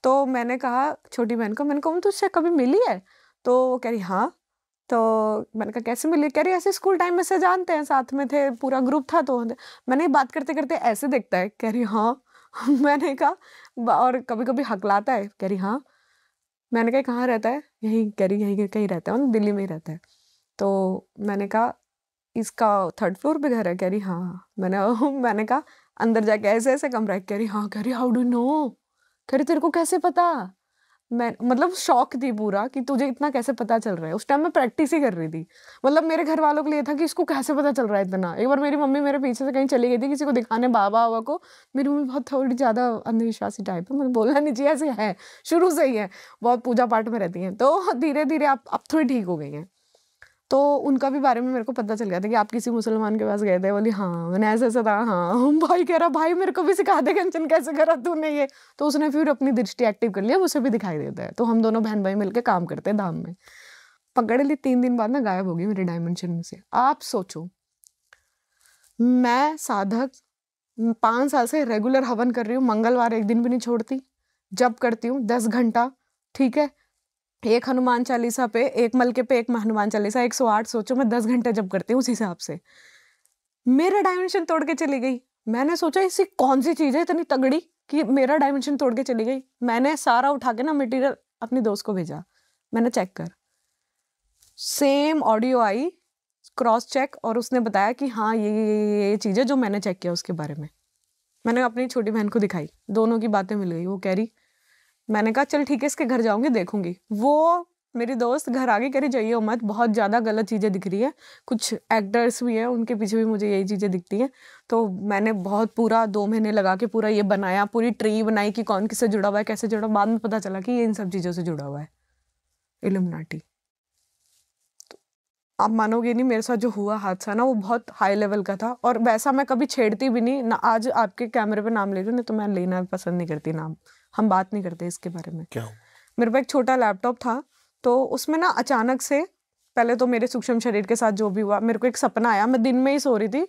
[SPEAKER 2] तो मैंने कहा छोटी बहन को, मैंने कहा तुझसे कभी मिली है? तो वो कह रही हाँ। तो मैंने कहा कैसे मिली? कह रही ऐसे स्कूल टाइम में से जानते हैं, साथ में थे, पूरा ग्रुप था। तो मैंने बात करते करते ऐसे देखता है, कह रही हाँ। मैंने कहा और कभी कभी हकलाता है, कह रही हाँ। मैंने कहा कहाँ रहता है? यहीं। कह रही यहीं कहीं रहता है, दिल्ली में ही रहता है। तो मैंने कहा इसका 3rd फ्लोर पे घर है? कह रही हाँ। मैंने कहा अंदर जाके ऐसे ऐसे कमरा है? कह रही हाँ। कह रही हाउ डू नो? कह रही तेरे को कैसे पता? मैं मतलब शौक थी पूरा कि तुझे इतना कैसे पता चल रहा है। उस टाइम मैं प्रैक्टिस ही कर रही थी। मतलब मेरे घर वालों के लिए था कि इसको कैसे पता चल रहा है इतना। एक बार मेरी मम्मी मेरे पीछे से कहीं चली गई थी किसी को दिखाने, बाबा बाबा को। मेरी मम्मी बहुत थोड़ी ज़्यादा अंधविश्वासी टाइप है, मतलब बोलना नहीं चाहिए, ऐसे है, शुरू से ही है, बहुत पूजा पाठ में रहती हैं। तो धीरे धीरे अब थोड़ी ठीक हो गई हैं। तो उनका भी बारे में मेरे को पता चल गया था कि आप किसी मुसलमान के पास गए थे। बोली हाँ। मैंने ऐसा ऐसा था। हाँ। भाई कह रहा भाई मेरे को भी सिखा दे कंचन, कैसे करा तूने ये? तो उसने फिर अपनी दृष्टि एक्टिव कर लिया, उसे भी दिखाई देता है। तो हम दोनों बहन भाई मिलकर काम करते हैं धाम में। पकड़ ली, 3 दिन बाद ना गायब होगी मेरे डायमेंशन में से। आप सोचो, मैं साधक 5 साल से रेगुलर हवन कर रही हूँ, मंगलवार एक दिन भी नहीं छोड़ती, जब करती हूँ 10 घंटा, ठीक है, एक हनुमान चालीसा पे, एक मलके पे एक हनुमान चालीसा, 108। सोचो मैं 10 घंटे जब करती हूँ उस हिसाब से। मेरा डायमेंशन तोड़ के चली गई। मैंने सोचा इसी कौन सी चीज है इतनी तगड़ी कि मेरा डायमेंशन तोड़ के चली गई। मैंने सारा उठा के ना मटेरियल अपनी दोस्त को भेजा, मैंने चेक कर, सेम ऑडियो आई, क्रॉस चेक, और उसने बताया कि हाँ ये चीज है जो मैंने चेक किया उसके बारे में। मैंने अपनी छोटी बहन को दिखाई, दोनों की बातें मिल गई। वो कह रही, मैंने कहा चल ठीक है इसके घर जाऊंगी देखूंगी। वो मेरी दोस्त घर आ गई, कह रही जाइए मत, बहुत ज़्यादा गलत चीज़ें दिख रही है, कुछ एक्टर्स भी हैं उनके पीछे भी मुझे यही चीज़ें दिखती हैं। तो मैंने बहुत पूरा 2 महीने लगा के पूरा ये बनाया, पूरी ट्री बनाई कि कौन किससे जुड़ा हुआ है, कैसे जुड़ा। बाद में पता चला कि ये इन सब चीज़ों से जुड़ा हुआ है, इल्यूमिनाटी। तो आप मानोगे नहीं, मेरे साथ जो हुआ हादसा ना, वो बहुत हाई लेवल का था। और वैसा मैं कभी छेड़ती भी नहीं ना। आज आपके कैमरे पे नाम ले रही हूँ, नहीं तो मैं लेना पसंद नहीं करती नाम, हम बात नहीं करते इसके बारे में।
[SPEAKER 1] क्या?
[SPEAKER 2] मेरे पास एक छोटा लैपटॉप था, तो उसमें ना अचानक से, पहले तो मेरे सूक्ष्म शरीर के साथ जो भी हुआ, मेरे को एक सपना आया। मैं दिन में ही सो रही थी,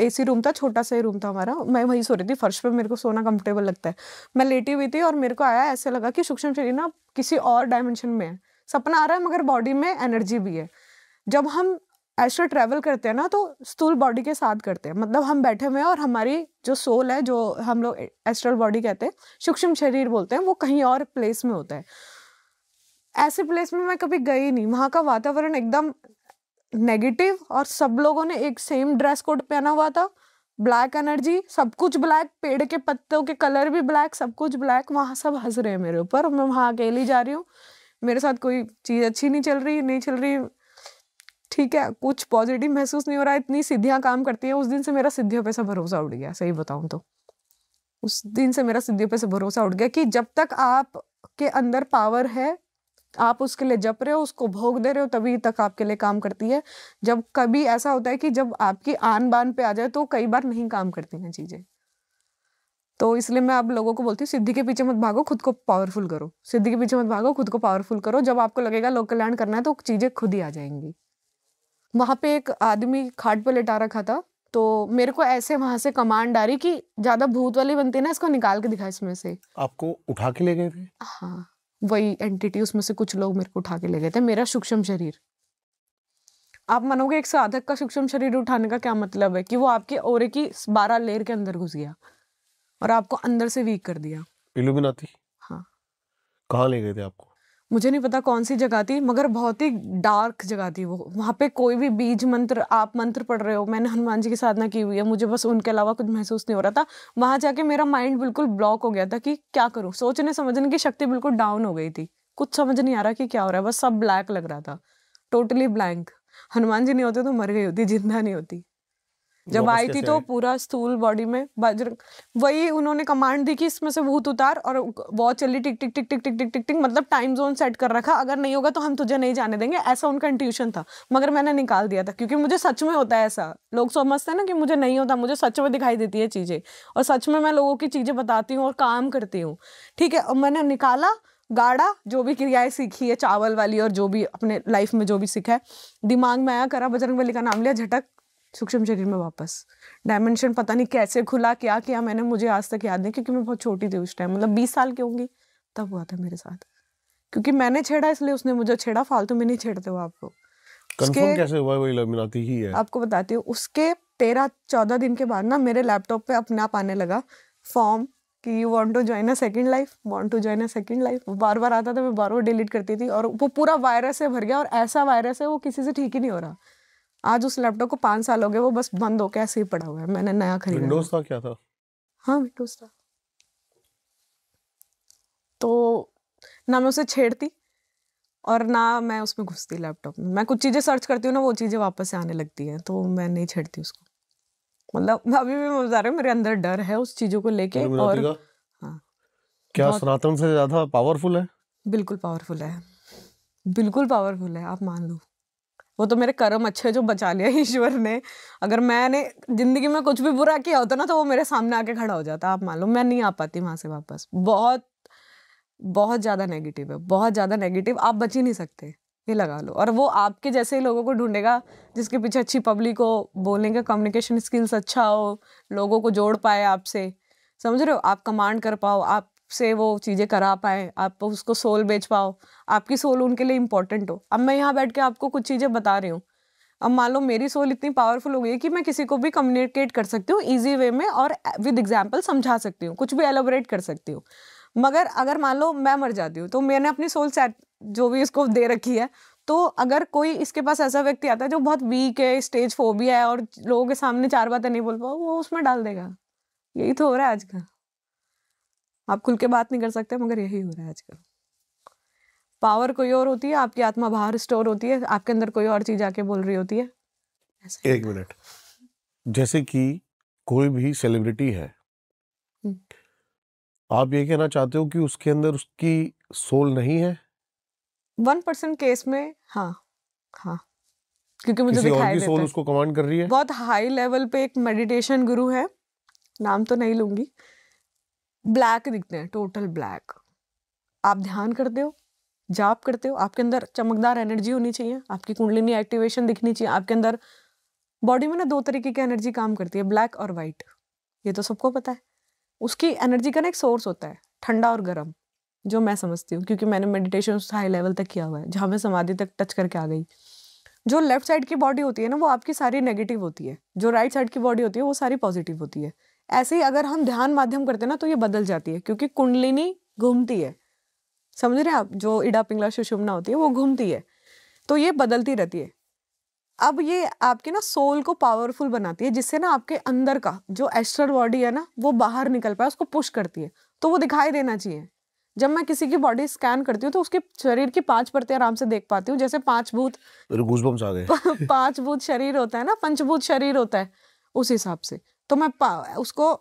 [SPEAKER 2] AC रूम था, छोटा सा ही रूम था हमारा, मैं वहीं सो रही थी फर्श पे, मेरे को सोना कंफर्टेबल लगता है। मैं लेटी हुई थी और मेरे को आया, ऐसे लगा कि सूक्ष्म शरीर ना किसी और डायमेंशन में है। सपना आ रहा है मगर बॉडी में एनर्जी भी है। जब हम एस्ट्रल ट्रैवल करते हैं ना, तो स्थूल बॉडी के साथ करते हैं, मतलब हम बैठे हुए हैं और हमारी जो सोल है, जो हम लोग एस्ट्रल बॉडी कहते हैं, सूक्ष्म शरीर बोलते हैं, वो कहीं और प्लेस में होता है। ऐसे प्लेस में मैं कभी गई नहीं। वहाँ का वातावरण एकदम नेगेटिव, और सब लोगों ने एक सेम ड्रेस कोड पहना हुआ था, ब्लैक एनर्जी, सब कुछ ब्लैक, पेड़ के पत्तों के कलर भी ब्लैक, सब कुछ ब्लैक, वहां सब हंस रहे हैं मेरे ऊपर, मैं वहां अकेली जा रही हूँ, मेरे साथ कोई चीज अच्छी नहीं चल रही, ठीक है, कुछ पॉजिटिव महसूस नहीं हो रहा, इतनी सिद्धियां काम करती हैं। उस दिन से मेरा सिद्धियों पे से भरोसा उठ गया, सही बताऊं तो उस दिन से मेरा सिद्धियों पे से भरोसा उठ गया कि जब तक आप के अंदर पावर है, आप उसके लिए जप रहे हो, उसको भोग दे रहे हो, तभी तक आपके लिए काम करती है। जब कभी ऐसा होता है कि जब आपकी आन बान पे आ जाए तो कई बार नहीं काम करती हैं चीजें। तो इसलिए मैं आप लोगों को बोलती हूँ, सिद्धि के पीछे मत भागो, खुद को पावरफुल करो। सिद्धि के पीछे मत भागो, खुद को पावरफुल करो। जब आपको लगेगा लोक कल्याण करना है तो चीजें खुद ही आ जाएंगी। वहां पे एक आदमी खाट पे लेटा रखा था, तो मेरे को ऐसे वहां से कमांड आ रही कि ज्यादा भूत वाली बनती है ना, इसको निकाल के दिखा इसमें से।
[SPEAKER 1] आपको उठा के ले गए थे?
[SPEAKER 2] हाँ, वही एंटिटी, उसमें से कुछ लोग मेरे को उठा के ले गए थे, मेरा सूक्ष्म शरीर। आप मानोगे एक साधक का सूक्ष्म शरीर उठाने का क्या मतलब है कि वो आपके ओरे की 12 लेयर के अंदर घुस गया और आपको अंदर से वीक कर दिया।
[SPEAKER 1] इल्यूमिनाती?
[SPEAKER 2] हाँ।
[SPEAKER 1] कहाँ ले गए थे आपको?
[SPEAKER 2] मुझे नहीं पता कौन सी जगह थी, मगर बहुत ही डार्क जगह थी वो। वहां पे कोई भी बीज मंत्र, आप मंत्र पढ़ रहे हो, मैंने हनुमान जी की साधना की हुई है, मुझे बस उनके अलावा कुछ महसूस नहीं हो रहा था। वहां जाके मेरा माइंड बिल्कुल ब्लॉक हो गया था कि क्या करूं, सोचने समझने की शक्ति बिल्कुल डाउन हो गई थी, कुछ समझ नहीं आ रहा कि क्या हो रहा है, बस सब ब्लैक लग रहा था, टोटली ब्लैंक। हनुमान जी नहीं होते तो मर गई होती, जिंदा नहीं होती। जब
[SPEAKER 1] वापस
[SPEAKER 2] आई थी
[SPEAKER 1] कैसे
[SPEAKER 2] तो
[SPEAKER 1] आए?
[SPEAKER 2] पूरा स्थूल बॉडी में बजरंग, वही उन्होंने कमांड दी कि इसमें से भूत उतार, और वॉच चली टिक टिक टिक टिक टिक टिक टिक टिक, मतलब टाइम जोन सेट कर रखा, अगर नहीं होगा तो हम तुझे नहीं जाने देंगे, ऐसा उनका इंट्यूशन था। मगर मैंने निकाल दिया था क्योंकि मुझे सच में होता है ऐसा। लोग समझते हैं ना कि मुझे नहीं होता, मुझे सच में दिखाई देती है चीजें, और सच में मैं लोगों की चीजें बताती हूँ और काम करती हूँ। ठीक है, और मैंने निकाला, गाड़ा, जो भी क्रियाएं सीखी है चावल वाली और जो भी अपने लाइफ में जो भी सीखा है, दिमाग में आया, करा, बजरंगबली का नाम लिया, झटक सूक्ष्म शरीर में वापस। डायमेंशन पता नहीं कैसे खुला, क्या किया मैंने, मुझे आज तक याद नहीं, क्योंकि मैं बहुत छोटी थी उस टाइम, मतलब 20 साल की होंगी तब हुआ था मेरे साथ। क्योंकि मैंने छेड़ा इसलिए उसने मुझे छेड़ा, फालतू में नहीं छेड़ते हो आपको।
[SPEAKER 1] कंफर्म कैसे हुआ वो इल्यूमिनाती ही है?
[SPEAKER 2] आपको बताती हूँ, उसके 13-14 दिन के बाद ना मेरे लैपटॉप पे अपने आप आने लगा फॉर्म कि you want to join a second life, want to join a second life. बार बार आता था, मैं बार बार डिलीट करती थी, और वो पूरा वायरस से भर गया, और ऐसा वायरस है वो किसी से ठीक ही नहीं हो रहा। आज उस लैपटॉप को 5 साल हो गए, वो बस बंद होके ऐसे ही पड़ा हुआ है, मैंने नया खरीदा।
[SPEAKER 1] विंडोज था? क्या था?
[SPEAKER 2] हाँ, विंडोज था। तो ना मैं उसे छेड़ती और ना मैं उसमें घुसती लैपटॉप में। मैं कुछ चीजें सर्च करती हूँ ना, वो चीजें वापस से आने लगती हैं, तो मैं नहीं छेड़ती उसको। मतलब अभी भी मैं बता रही हूँ, मेरे अंदर डर है उस चीजों को लेके।
[SPEAKER 1] इल्यूमिनाती
[SPEAKER 2] और
[SPEAKER 1] का?
[SPEAKER 2] हाँ,
[SPEAKER 1] क्या
[SPEAKER 2] बहुत
[SPEAKER 1] सनातन से ज्यादा पावरफुल है?
[SPEAKER 2] बिल्कुल पावरफुल है, बिल्कुल पावरफुल है, आप मान लो। वो तो मेरे कर्म अच्छे जो बचा लिया ईश्वर ने। अगर मैंने जिंदगी में कुछ भी बुरा किया होता ना, तो वो मेरे सामने आके खड़ा हो जाता, आप मान लो। मैं नहीं आ पाती वहां से वापस। बहुत बहुत ज्यादा नेगेटिव है, बहुत ज्यादा नेगेटिव, आप बच ही नहीं सकते, ये लगा लो। और वो आपके जैसे ही लोगों को ढूंढेगा, जिसके पीछे अच्छी पब्लिक हो, बोलने का कम्युनिकेशन स्किल्स अच्छा हो, लोगों को जोड़ पाए आपसे, समझ रहे हो, आप कमांड कर पाओ, आपसे वो चीजें करा पाए, आप उसको सोल बेच पाओ, आपकी सोल उनके लिए इंपॉर्टेंट हो। अब मैं यहाँ बैठ के आपको कुछ चीजें बता रही हूँ, अब मान लो मेरी सोल इतनी पावरफुल हो गई है कि मैं किसी को भी कम्युनिकेट कर सकती हूँ इजी वे में, और विद एग्जाम्पल समझा सकती हूँ, कुछ भी एलोबरेट कर सकती हूँ। मगर अगर मान लो मैं मर जाती हूँ, तो मैंने अपनी सोल सेट जो भी इसको दे रखी है, तो अगर कोई इसके पास ऐसा व्यक्ति आता है जो बहुत वीक है, स्टेज फोबिया है, और लोगों के सामने 4 बातें नहीं बोल पाओ, वो उसमें डाल देगा। यही तो हो रहा है आजकल। आप खुल के बात नहीं कर सकते, मगर यही हो रहा है आजकल। पावर कोई और होती है, आपकी आत्मा बाहर स्टोर होती है, आपके अंदर कोई और चीज आके बोल रही होती है। ऐसा ही
[SPEAKER 1] एक मिनट, जैसे कि कोई भी सेलिब्रिटी है,
[SPEAKER 2] हम्म।
[SPEAKER 1] आप ये कहना चाहते हो कि उसके अंदर उसकी सोल नहीं है?
[SPEAKER 2] 1% केस में हाँ, हाँ, क्योंकि मुझे
[SPEAKER 1] किसी और
[SPEAKER 2] दिखाई
[SPEAKER 1] की
[SPEAKER 2] देता
[SPEAKER 1] सोल
[SPEAKER 2] है।
[SPEAKER 1] उसको कमांड कर रही है?
[SPEAKER 2] बहुत हाई लेवल पे एक मेडिटेशन गुरु है, नाम तो नहीं लूंगी, ब्लैक दिखते हैं, टोटल ब्लैक। आप ध्यान करते हो, जाप करते हो, आपके अंदर चमकदार एनर्जी होनी चाहिए, आपकी कुंडलिनी एक्टिवेशन दिखनी चाहिए आपके अंदर। बॉडी में ना 2 तरीके की एनर्जी काम करती है, ब्लैक और वाइट, ये तो सबको पता है। उसकी एनर्जी का ना एक सोर्स होता है, ठंडा और गर्म, जो मैं समझती हूँ, क्योंकि मैंने मेडिटेशन हाई लेवल तक किया हुआ है, जहाँ मैं समाधि तक टच करके आ गई। जो लेफ्ट साइड की बॉडी होती है ना, वो आपकी सारी नेगेटिव होती है, जो राइट साइड की बॉडी होती है वो सारी पॉजिटिव होती है। ऐसे ही अगर हम ध्यान माध्यम करते हैं ना, तो ये बदल जाती है, क्योंकि कुंडलिनी घूमती है, समझ रहे हैं आप, जो इडा पिंगला सुषुम्ना होती है वो घूमती है, तो ये बदलती रहती है। अब ये आपके ना सोल को पावरफुल बनाती है, जिससे ना आपके अंदर का जो एस्ट्रल बॉडी है ना वो बाहर निकल पाए, उसको पुश करती है, तो वो दिखाई देना चाहिए। जब मैं किसी की बॉडी स्कैन करती हूँ तो उसके शरीर की 5 परतें आराम से देख पाती हूँ, जैसे 5 भूत
[SPEAKER 1] मेरे गूज़बम्स आ गए।
[SPEAKER 2] 5 भूत शरीर होता है ना, पंचभूत शरीर होता है, उस हिसाब से तो मैं उसको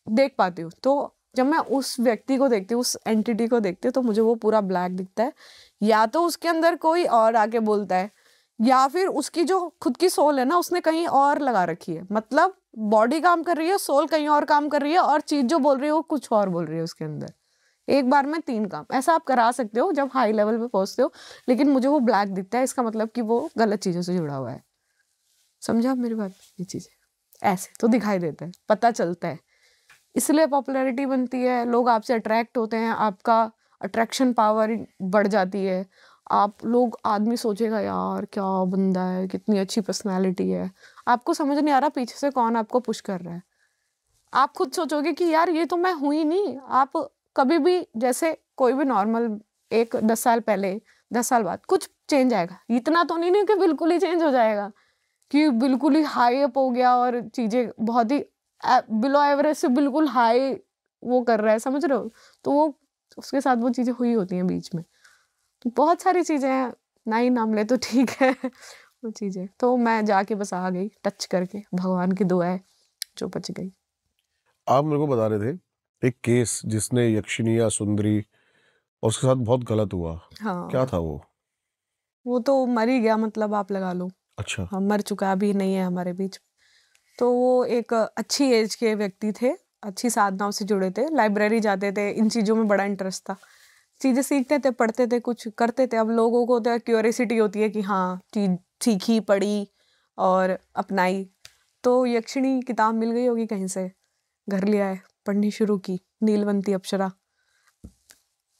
[SPEAKER 2] देख पाती हूँ। तो जब मैं उस व्यक्ति को देखती हूँ, उस एंटिटी को देखती हूँ, तो मुझे वो पूरा ब्लैक दिखता है, या तो उसके अंदर कोई और आके बोलता है, या फिर उसकी जो खुद की सोल है ना उसने कहीं और लगा रखी है। मतलब बॉडी काम कर रही है, सोल कहीं और काम कर रही है, और चीज जो बोल रही है वो कुछ और बोल रही है उसके अंदर। एक बार में 3 काम ऐसा आप करा सकते हो जब हाई लेवल पे पहुंचते हो, लेकिन मुझे वो ब्लैक दिखता है, इसका मतलब कि वो गलत चीजों से जुड़ा हुआ है। समझा आप मेरी बात? ये चीजें ऐसे तो दिखाई देता है, पता चलता है, इसलिए पॉपुलैरिटी बनती है, लोग आपसे अट्रैक्ट होते हैं, आपका अट्रैक्शन पावर बढ़ जाती है। आप लोग आदमी सोचेगा यार क्या बंदा है, कितनी अच्छी पर्सनालिटी है, आपको समझ नहीं आ रहा पीछे से कौन आपको पुश कर रहा है। आप खुद सोचोगे कि यार ये तो मैं हुई नहीं। आप कभी भी जैसे कोई भी नॉर्मल 10 साल पहले 10 साल बाद कुछ चेंज आएगा, इतना तो नहीं कि बिल्कुल ही चेंज हो जाएगा, कि बिल्कुल ही हाई अप हो गया और चीजें बहुत ही बिलो एवरेज से बिल्कुल हाई वो कर रहा है, समझ रहे हो? तो वो उसके साथ वो चीजें हुई होती हैं बीच में, तो बहुत सारी चीजें हैं, ना ही नाम ले तो ठीक है। वो चीजें तो मैं जाके बस आ गई टच करके, भगवान की दुआ है जो बच गई।
[SPEAKER 1] आप मेरे को बता रहे थे एक केस जिसने यक्षिनी या सुंदरी और उसके साथ बहुत गलत हुआ, क्या
[SPEAKER 2] हाँ,
[SPEAKER 1] था वो?
[SPEAKER 2] वो तो मर ही गया, मतलब आप लगा लो।
[SPEAKER 1] अच्छा।
[SPEAKER 2] हाँ, मर चुका, अभी नहीं है हमारे बीच। तो वो एक अच्छी एज के व्यक्ति थे, अच्छी साधनाओं से जुड़े थे, लाइब्रेरी जाते थे, इन चीज़ों में बड़ा इंटरेस्ट था, चीज़ें सीखते थे, पढ़ते थे, कुछ करते थे। अब लोगों को तो क्यूरियोसिटी होती है कि हाँ चीज सीखी, पढ़ी और अपनाई, तो यक्षिणी किताब मिल गई होगी कहीं से, घर ले आए, पढ़नी शुरू की। नीलवंती अप्सरा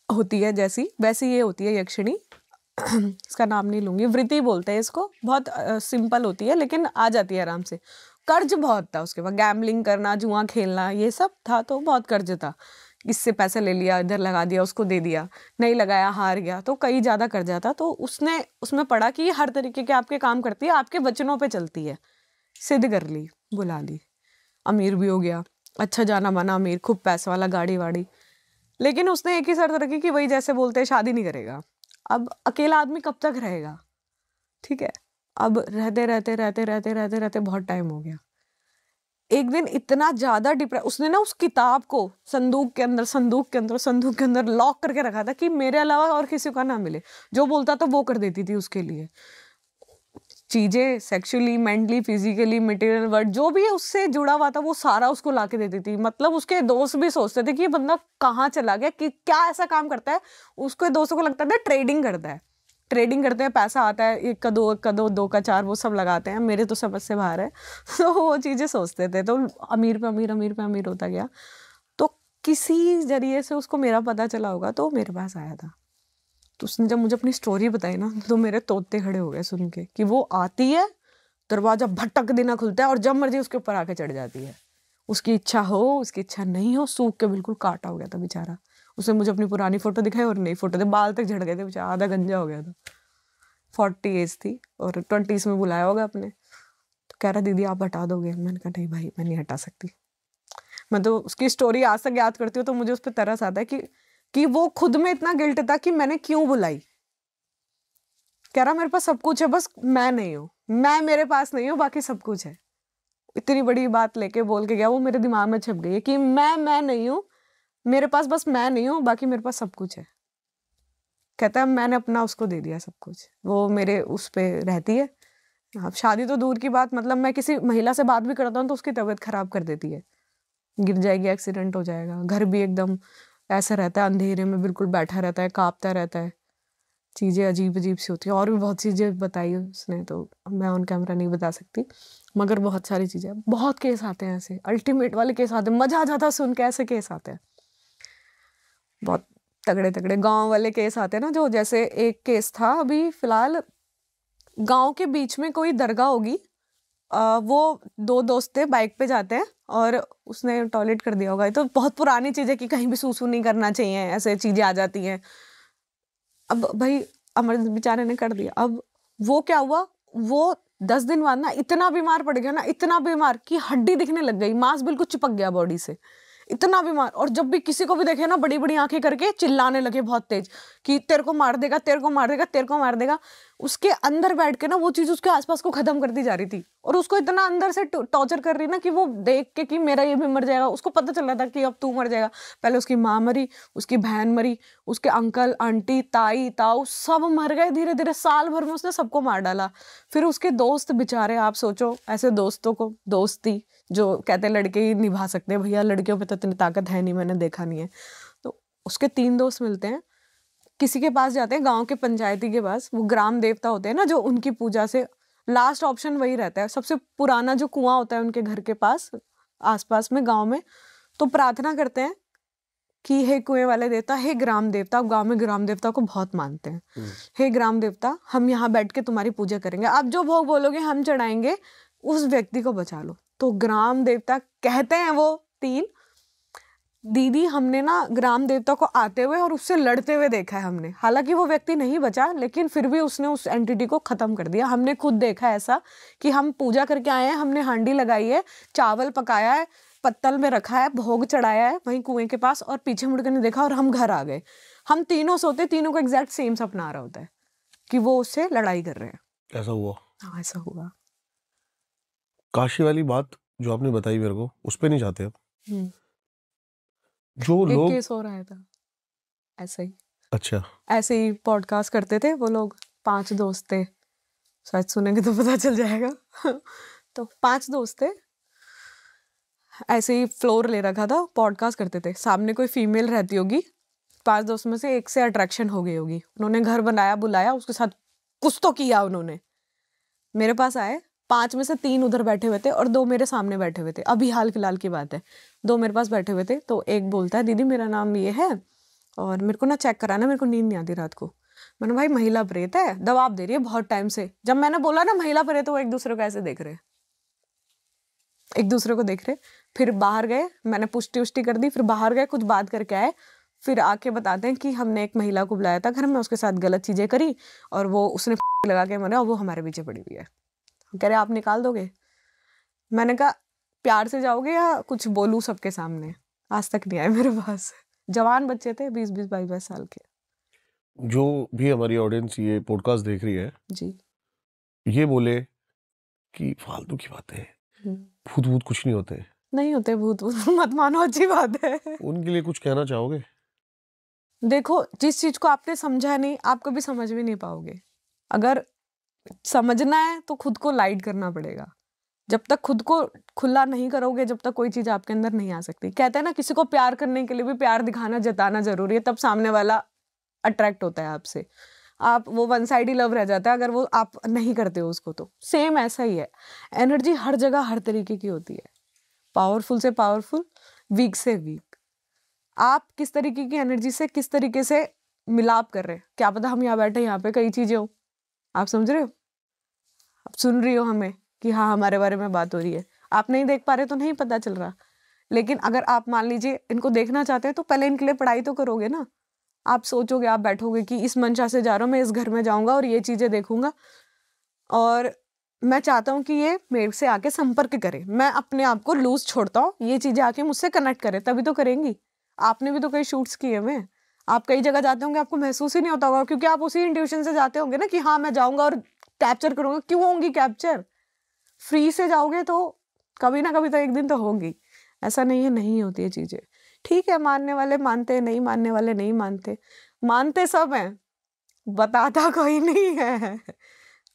[SPEAKER 2] होती है जैसी, वैसी ये होती है यक्षिणी। इसका नाम नहीं लूंगी, वृत्ति बोलते हैं इसको, बहुत सिंपल होती है लेकिन आ जाती है आराम से। कर्ज बहुत था उसके बाद, गैम्बलिंग करना, जुआ खेलना, ये सब था, तो बहुत कर्ज था। इससे पैसे ले लिया, इधर लगा दिया, उसको दे दिया, नहीं लगाया, हार गया, तो कई ज्यादा कर्जा था। तो उसने उसमें पढ़ा कि ये हर तरीके के आपके काम करती है, आपके वचनों पे चलती है। सिद्ध कर ली, बुला ली, अमीर भी हो गया, अच्छा जाना माना अमीर, खूब पैसा वाला, गाड़ी वाड़ी। लेकिन उसने एक ही शर्त रखी कि वही जैसे बोलते हैं शादी नहीं करेगा। अब अकेला आदमी कब तक रहेगा? ठीक है, अब रहते रहते रहते रहते रहते रहते बहुत टाइम हो गया। एक दिन इतना ज्यादा डिप्रेस, उसने ना उस किताब को संदूक के अंदर लॉक करके रखा था कि मेरे अलावा और किसी का ना मिले। जो बोलता था वो कर देती थी उसके लिए, चीजें sexually, mentally, physically, material word जो भी है उससे जुड़ा हुआ था वो सारा उसको लाके देती थी। मतलब उसके दोस्त भी सोचते थे कि ये बंदा कहाँ चला गया, कि क्या ऐसा काम करता है। उसके दोस्तों को लगता था ट्रेडिंग करता है, ट्रेडिंग करते हैं, पैसा आता है, 1 का 2, 2 का 4, वो सब लगाते हैं, मेरे तो समझ से बाहर है। तो वो चीजें सोचते थे, तो अमीर पे अमीर, अमीर पे अमीर होता गया। तो किसी जरिए से उसको मेरा पता चला होगा, तो मेरे पास आया था। तो उसने जब मुझे अपनी स्टोरी बताई ना, तो मेरे तोते खड़े हो गए सुन के, कि वो आती है, दरवाजा भटक देना खुलता है और जब मर्जी उसके ऊपर आके चढ़ जाती है। उसकी इच्छा हो, उसकी इच्छा नहीं हो, सूख के बिल्कुल काटा हो गया था बेचारा। उसने मुझे अपनी पुरानी फोटो दिखाई और नई फोटो, बाल तक झड़ गए थे बेचारा, आधा गंजा हो गया था। 40 एज थी और 20s में बुलाया होगा अपने। तो कह रहा दीदी आप हटा दोगे? मैंने कहा नहीं भाई, मैं नहीं हटा सकती। मैं तो उसकी स्टोरी आज तक याद करती हूँ तो मुझे उस पर तरस आता है कि वो खुद में इतना गिल्ट था कि मैंने क्यों बुलाई। कह रहा मेरे पास सब कुछ है, बस मैं नहीं हूँ, मैं मेरे पास नहीं हूँ, बाकी सब कुछ है। इतनी बड़ी बात लेके बोल के गया, वो मेरे दिमाग में छप गई है कि मैं नहीं हूँ, मेरे पास बस मैं नहीं हूँ, बाकी मेरे पास सब कुछ है। कहता है मैंने अपना उसको दे दिया सब कुछ, वो मेरे उस पे रहती है। अब शादी तो दूर की बात, मतलब मैं किसी महिला से बात भी करता हूँ तो उसकी तबीयत खराब कर देती है, गिर जाएगी, एक्सीडेंट हो जाएगा। घर भी एकदम ऐसा रहता है, अंधेरे में बिल्कुल बैठा रहता है, कांपता रहता है, चीज़ें अजीब अजीब सी होती है। और भी बहुत चीज़ें बताई उसने, तो मैं ऑन कैमरा नहीं बता सकती, मगर बहुत सारी चीज़ें, बहुत केस आते हैं ऐसे, अल्टीमेट वाले केस आते हैं, मजा आ जाता है सुन के, ऐसे केस आते हैं बहुत तगड़े तगड़े गांव वाले केस आते हैं ना। जो जैसे एक केस था अभी फिलहाल, गांव के बीच में कोई दरगाह होगी, वो 2 दोस्त थे, बाइक पे जाते हैं और उसने टॉयलेट कर दिया होगा। ये तो बहुत पुरानी चीज है कि कहीं भी सूसू नहीं करना चाहिए, ऐसे चीजें आ जाती हैं। अब भाई अमर बेचारे ने कर दिया। अब वो क्या हुआ, वो 10 दिन बाद ना इतना बीमार पड़ गया ना, इतना बीमार कि हड्डी दिखने लग गई, मांस बिल्कुल चिपक गया बॉडी से, इतना बीमार। और जब भी किसी को भी देखे ना, बड़ी बड़ी आंखें करके चिल्लाने लगे बहुत तेज कि तेरे को मार देगा, तेरे को मार देगा, तेरे को मार देगा। उसके अंदर बैठ के ना वो चीज उसके आसपास को खत्म करती जा रही थी, और उसको इतना अंदर से टॉर्चर कर रही ना कि वो देख के कि मेरा ये भी मर जाएगा। उसको पता चल रहा था कि अब तू मर जाएगा। पहले उसकी माँ मरी, उसकी बहन मरी, उसके अंकल आंटी ताई ताऊ सब मर गए धीरे धीरे। साल भर में उसने सबको मार डाला। फिर उसके दोस्त बेचारे, आप सोचो ऐसे दोस्तों को, दोस्ती जो कहते हैं लड़के ही निभा सकते हैं, भैया लड़कियों पे तो इतनी ताकत है नहीं, मैंने देखा नहीं है। तो उसके 3 दोस्त मिलते हैं, किसी के पास जाते हैं, गांव के पंचायती के पास। वो ग्राम देवता होते हैं ना, जो उनकी पूजा से लास्ट ऑप्शन वही रहता है, सबसे पुराना जो कुआं होता है उनके घर के पास आसपास में गांव में। तो प्रार्थना करते हैं कि हे कुएं वाले देवता, हे ग्राम देवता, गांव में ग्राम देवता को बहुत मानते हैं, हे ग्राम देवता हम यहाँ बैठ के तुम्हारी पूजा करेंगे, आप जो भोग बोलोगे हम चढ़ाएंगे, उस व्यक्ति को बचा लो। तो ग्राम देवता कहते हैं, वो 3 दीदी, हमने ना ग्राम देवता को आते हुए और उससे लड़ते हुए देखा है हमने। हालांकि वो व्यक्ति नहीं बचा, लेकिन फिर भी उसने उस एंटिटी को खत्म कर दिया। हमने खुद देखा ऐसा कि हम पूजा करके आए हैं, हमने हांडी लगाई है, चावल पकाया है, पत्तल में रखा है, भोग चढ़ाया है वहीं कुएं के पास, और पीछे मुड़कर नहीं देखा और हम घर आ गए। हम तीनों सोते, तीनों को एग्जैक्ट सेम सपना आ रहा होता है कि वो उससे लड़ाई कर रहे हैं।
[SPEAKER 1] ऐसा हुआ?
[SPEAKER 2] हाँ, ऐसा हुआ।
[SPEAKER 1] काशी वाली बात जो आपने बताई मेरे को, उस पे नहीं जाते अब। जो
[SPEAKER 2] एक
[SPEAKER 1] लोग
[SPEAKER 2] केस हो रहा था ऐसे ही,
[SPEAKER 1] अच्छा,
[SPEAKER 2] ऐसे ही पॉडकास्ट करते थे वो लोग, 5 दोस्त थे, शायद सुनेंगे तो पता चल जाएगा। तो 5 दोस्त थे, ऐसे ही फ्लोर ले रखा था, पॉडकास्ट करते थे। सामने कोई फीमेल रहती होगी, 5 दोस्त में से एक से अट्रैक्शन हो गई होगी, उन्होंने घर बनाया, बुलाया, उसके साथ कुछ तो किया उन्होंने। मेरे पास आए, 5 में से 3 उधर बैठे हुए थे और 2 मेरे सामने बैठे हुए थे। अभी हाल फिलहाल की बात है, 2 मेरे पास बैठे हुए थे। तो एक बोलता है, दीदी मेरा नाम ये है और मेरे को ना चेक कराना, मेरे को नींद नहीं आती रात को। मैंने, भाई महिला प्रेत है, दबाव दे रही है बहुत टाइम से। जब मैंने बोला ना महिला प्रेत, वो एक दूसरे को ऐसे देख रहे, एक दूसरे को देख रहे। फिर बाहर गए, मैंने पुष्टि उष्टि कर दी, फिर बाहर गए, कुछ बात करके आए, फिर आके बताते हैं कि हमने एक महिला को बुलाया था घर में, उसके साथ गलत चीजें करी और वो उसने लगा के मरा, वो हमारे पीछे पड़ी हुई है। कह रहे आप निकाल दोगे? मैंने कहा प्यार से जाओगे या कुछ बोलूं सबके सामने? आज तक नहीं आए मेरे पास। जवान बच्चे थे, 20-20, 22-22 साल के।
[SPEAKER 1] जो भी हमारी ऑडियंस ये पॉडकास्ट देख रही है
[SPEAKER 2] जी,
[SPEAKER 1] ये बोले कि फालतू की बातें हैं, भूत भूत कुछ नहीं होते,
[SPEAKER 2] नहीं होते भूत मत मानो, अच्छी बात है।
[SPEAKER 1] उनके लिए कुछ कहना चाहोगे?
[SPEAKER 2] देखो, जिस चीज को आपने समझा नहीं, आप कभी समझ भी नहीं पाओगे। अगर समझना है तो खुद को लाइट करना पड़ेगा। जब तक खुद को खुला नहीं करोगे, जब तक कोई चीज आपके अंदर नहीं आ सकती। कहते हैं ना, किसी को प्यार करने के लिए भी प्यार दिखाना, जताना जरूरी है, तब सामने वाला अट्रैक्ट होता है आपसे। आप वो वन साइड ही लव रह जाता है अगर वो आप नहीं करते हो उसको। तो सेम ऐसा ही है, एनर्जी हर जगह हर तरीके की होती है, पावरफुल से पावरफुल, वीक से वीक। आप किस तरीके की एनर्जी से किस तरीके से मिलाप कर रहे हैं, क्या पता हम यहाँ बैठे, यहाँ पे कई चीजें हो, आप समझ रहे हो, आप सुन रही हो हमें कि हाँ हमारे बारे में बात हो रही है, आप नहीं देख पा रहे तो नहीं पता चल रहा। लेकिन अगर आप मान लीजिए इनको देखना चाहते हैं तो पहले इनके लिए पढ़ाई तो करोगे ना। आप सोचोगे, आप बैठोगे कि इस मंशा से जा रहा हूँ मैं, इस घर में जाऊंगा और ये चीजें देखूंगा और मैं चाहता हूँ कि ये मेरे से आके संपर्क करे, मैं अपने आप को लूज छोड़ता हूँ, ये चीजें आके मुझसे कनेक्ट करे, तभी तो करेंगी। आपने भी तो कई शूट्स किए हुए, आप कई जगह जाते होंगे, आपको महसूस ही नहीं होता होगा, क्योंकि आप उसी इंट्यूशन से जाते होंगे ना कि हाँ मैं जाऊंगा और कैप्चर करूंगा। क्यों होंगी कैप्चर? फ्री से जाओगे तो कभी ना कभी तो एक दिन तो होगी। ऐसा नहीं है नहीं होती है चीजें। ठीक है, मानने वाले मानते हैं, नहीं मानने वाले नहीं मानते। मानते सब हैं, बताता कोई नहीं है।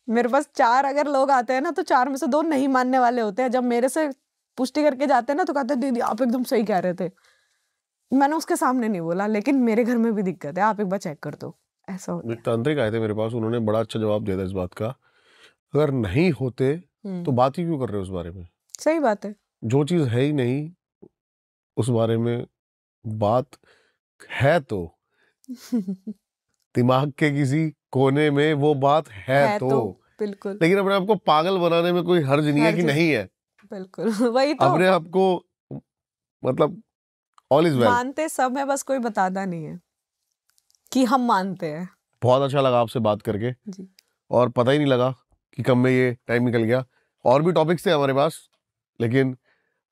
[SPEAKER 2] मेरे पास 4 अगर लोग आते हैं ना, तो 4 में से 2 नहीं मानने वाले होते हैं। जब मेरे से पुष्टि करके जाते हैं ना, तो कहते हैं दीदी आप एकदम सही कह रहे थे। मैंने उसके सामने नहीं बोला, लेकिन मेरे घर में भी दिक्कत है, आप एक बार चेक कर दो। ऐसा होता है।
[SPEAKER 1] एक तांत्रिक आए थे मेरे पास, उन्होंने बड़ा अच्छा जवाब दिया था इस बात का, अगर नहीं होते तो बात ही क्यों कर रहे हो उस बारे में?
[SPEAKER 2] सही बात है।
[SPEAKER 1] जो चीज है ही नहीं उस बारे में बात है तो दिमाग के किसी कोने में वो बात है तो
[SPEAKER 2] बिल्कुल,
[SPEAKER 1] लेकिन अपने आप को पागल बनाने में कोई हर्ज नहीं है कि नहीं है।
[SPEAKER 2] बिल्कुल वही तो।
[SPEAKER 1] अपने आप को मतलब ऑल इज वेल।
[SPEAKER 2] मानते सब है, बस कोई बताता नहीं है कि हम मानते हैं।
[SPEAKER 1] बहुत अच्छा लगा आपसे बात करके
[SPEAKER 2] जी।
[SPEAKER 1] और पता ही नहीं लगा कि कब में ये टाइम निकल गया। और भी टॉपिक्स थे हमारे पास, लेकिन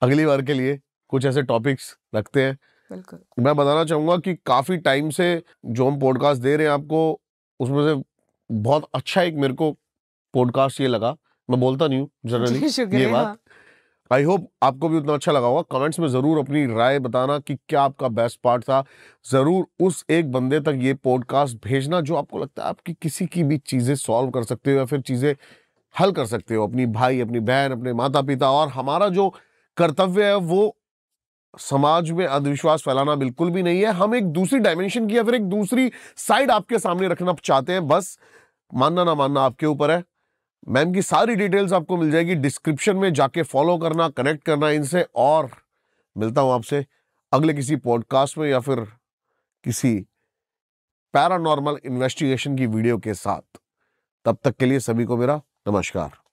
[SPEAKER 1] अगली बार के लिए कुछ ऐसे टॉपिक्स रखते हैं।
[SPEAKER 2] बिल्कुल।
[SPEAKER 1] मैं बताना चाहूंगा कि काफी टाइम से जो हम पॉडकास्ट दे रहे हैं आपको, उसमें से बहुत अच्छा एक मेरे को पॉडकास्ट ये लगा। मैं बोलता नहीं हूँ जनरली
[SPEAKER 2] जी,
[SPEAKER 1] ये
[SPEAKER 2] शुक्रिया।
[SPEAKER 1] बात। आई होप आपको भी उतना अच्छा लगा होगा। कमेंट्स में जरूर अपनी राय बताना कि क्या आपका बेस्ट पार्ट था। जरूर उस एक बंदे तक ये पॉडकास्ट भेजना जो आपको लगता है आपकी किसी की भी चीजें सॉल्व कर सकते हो या फिर चीजें हल कर सकते हो, अपनी भाई, अपनी बहन, अपने माता पिता। और हमारा जो कर्तव्य है वो समाज में अंधविश्वास फैलाना बिल्कुल भी नहीं है। हम एक दूसरी डायमेंशन की या फिर एक दूसरी साइड आपके सामने रखना चाहते हैं, बस मानना ना मानना आपके ऊपर है। मैम की सारी डिटेल्स आपको मिल जाएगी डिस्क्रिप्शन में, जाके फॉलो करना, कनेक्ट करना इनसे। और मिलता हूं आपसे अगले किसी पॉडकास्ट में या फिर किसी पैरानॉर्मल इन्वेस्टिगेशन की वीडियो के साथ। तब तक के लिए सभी को मेरा नमस्कार।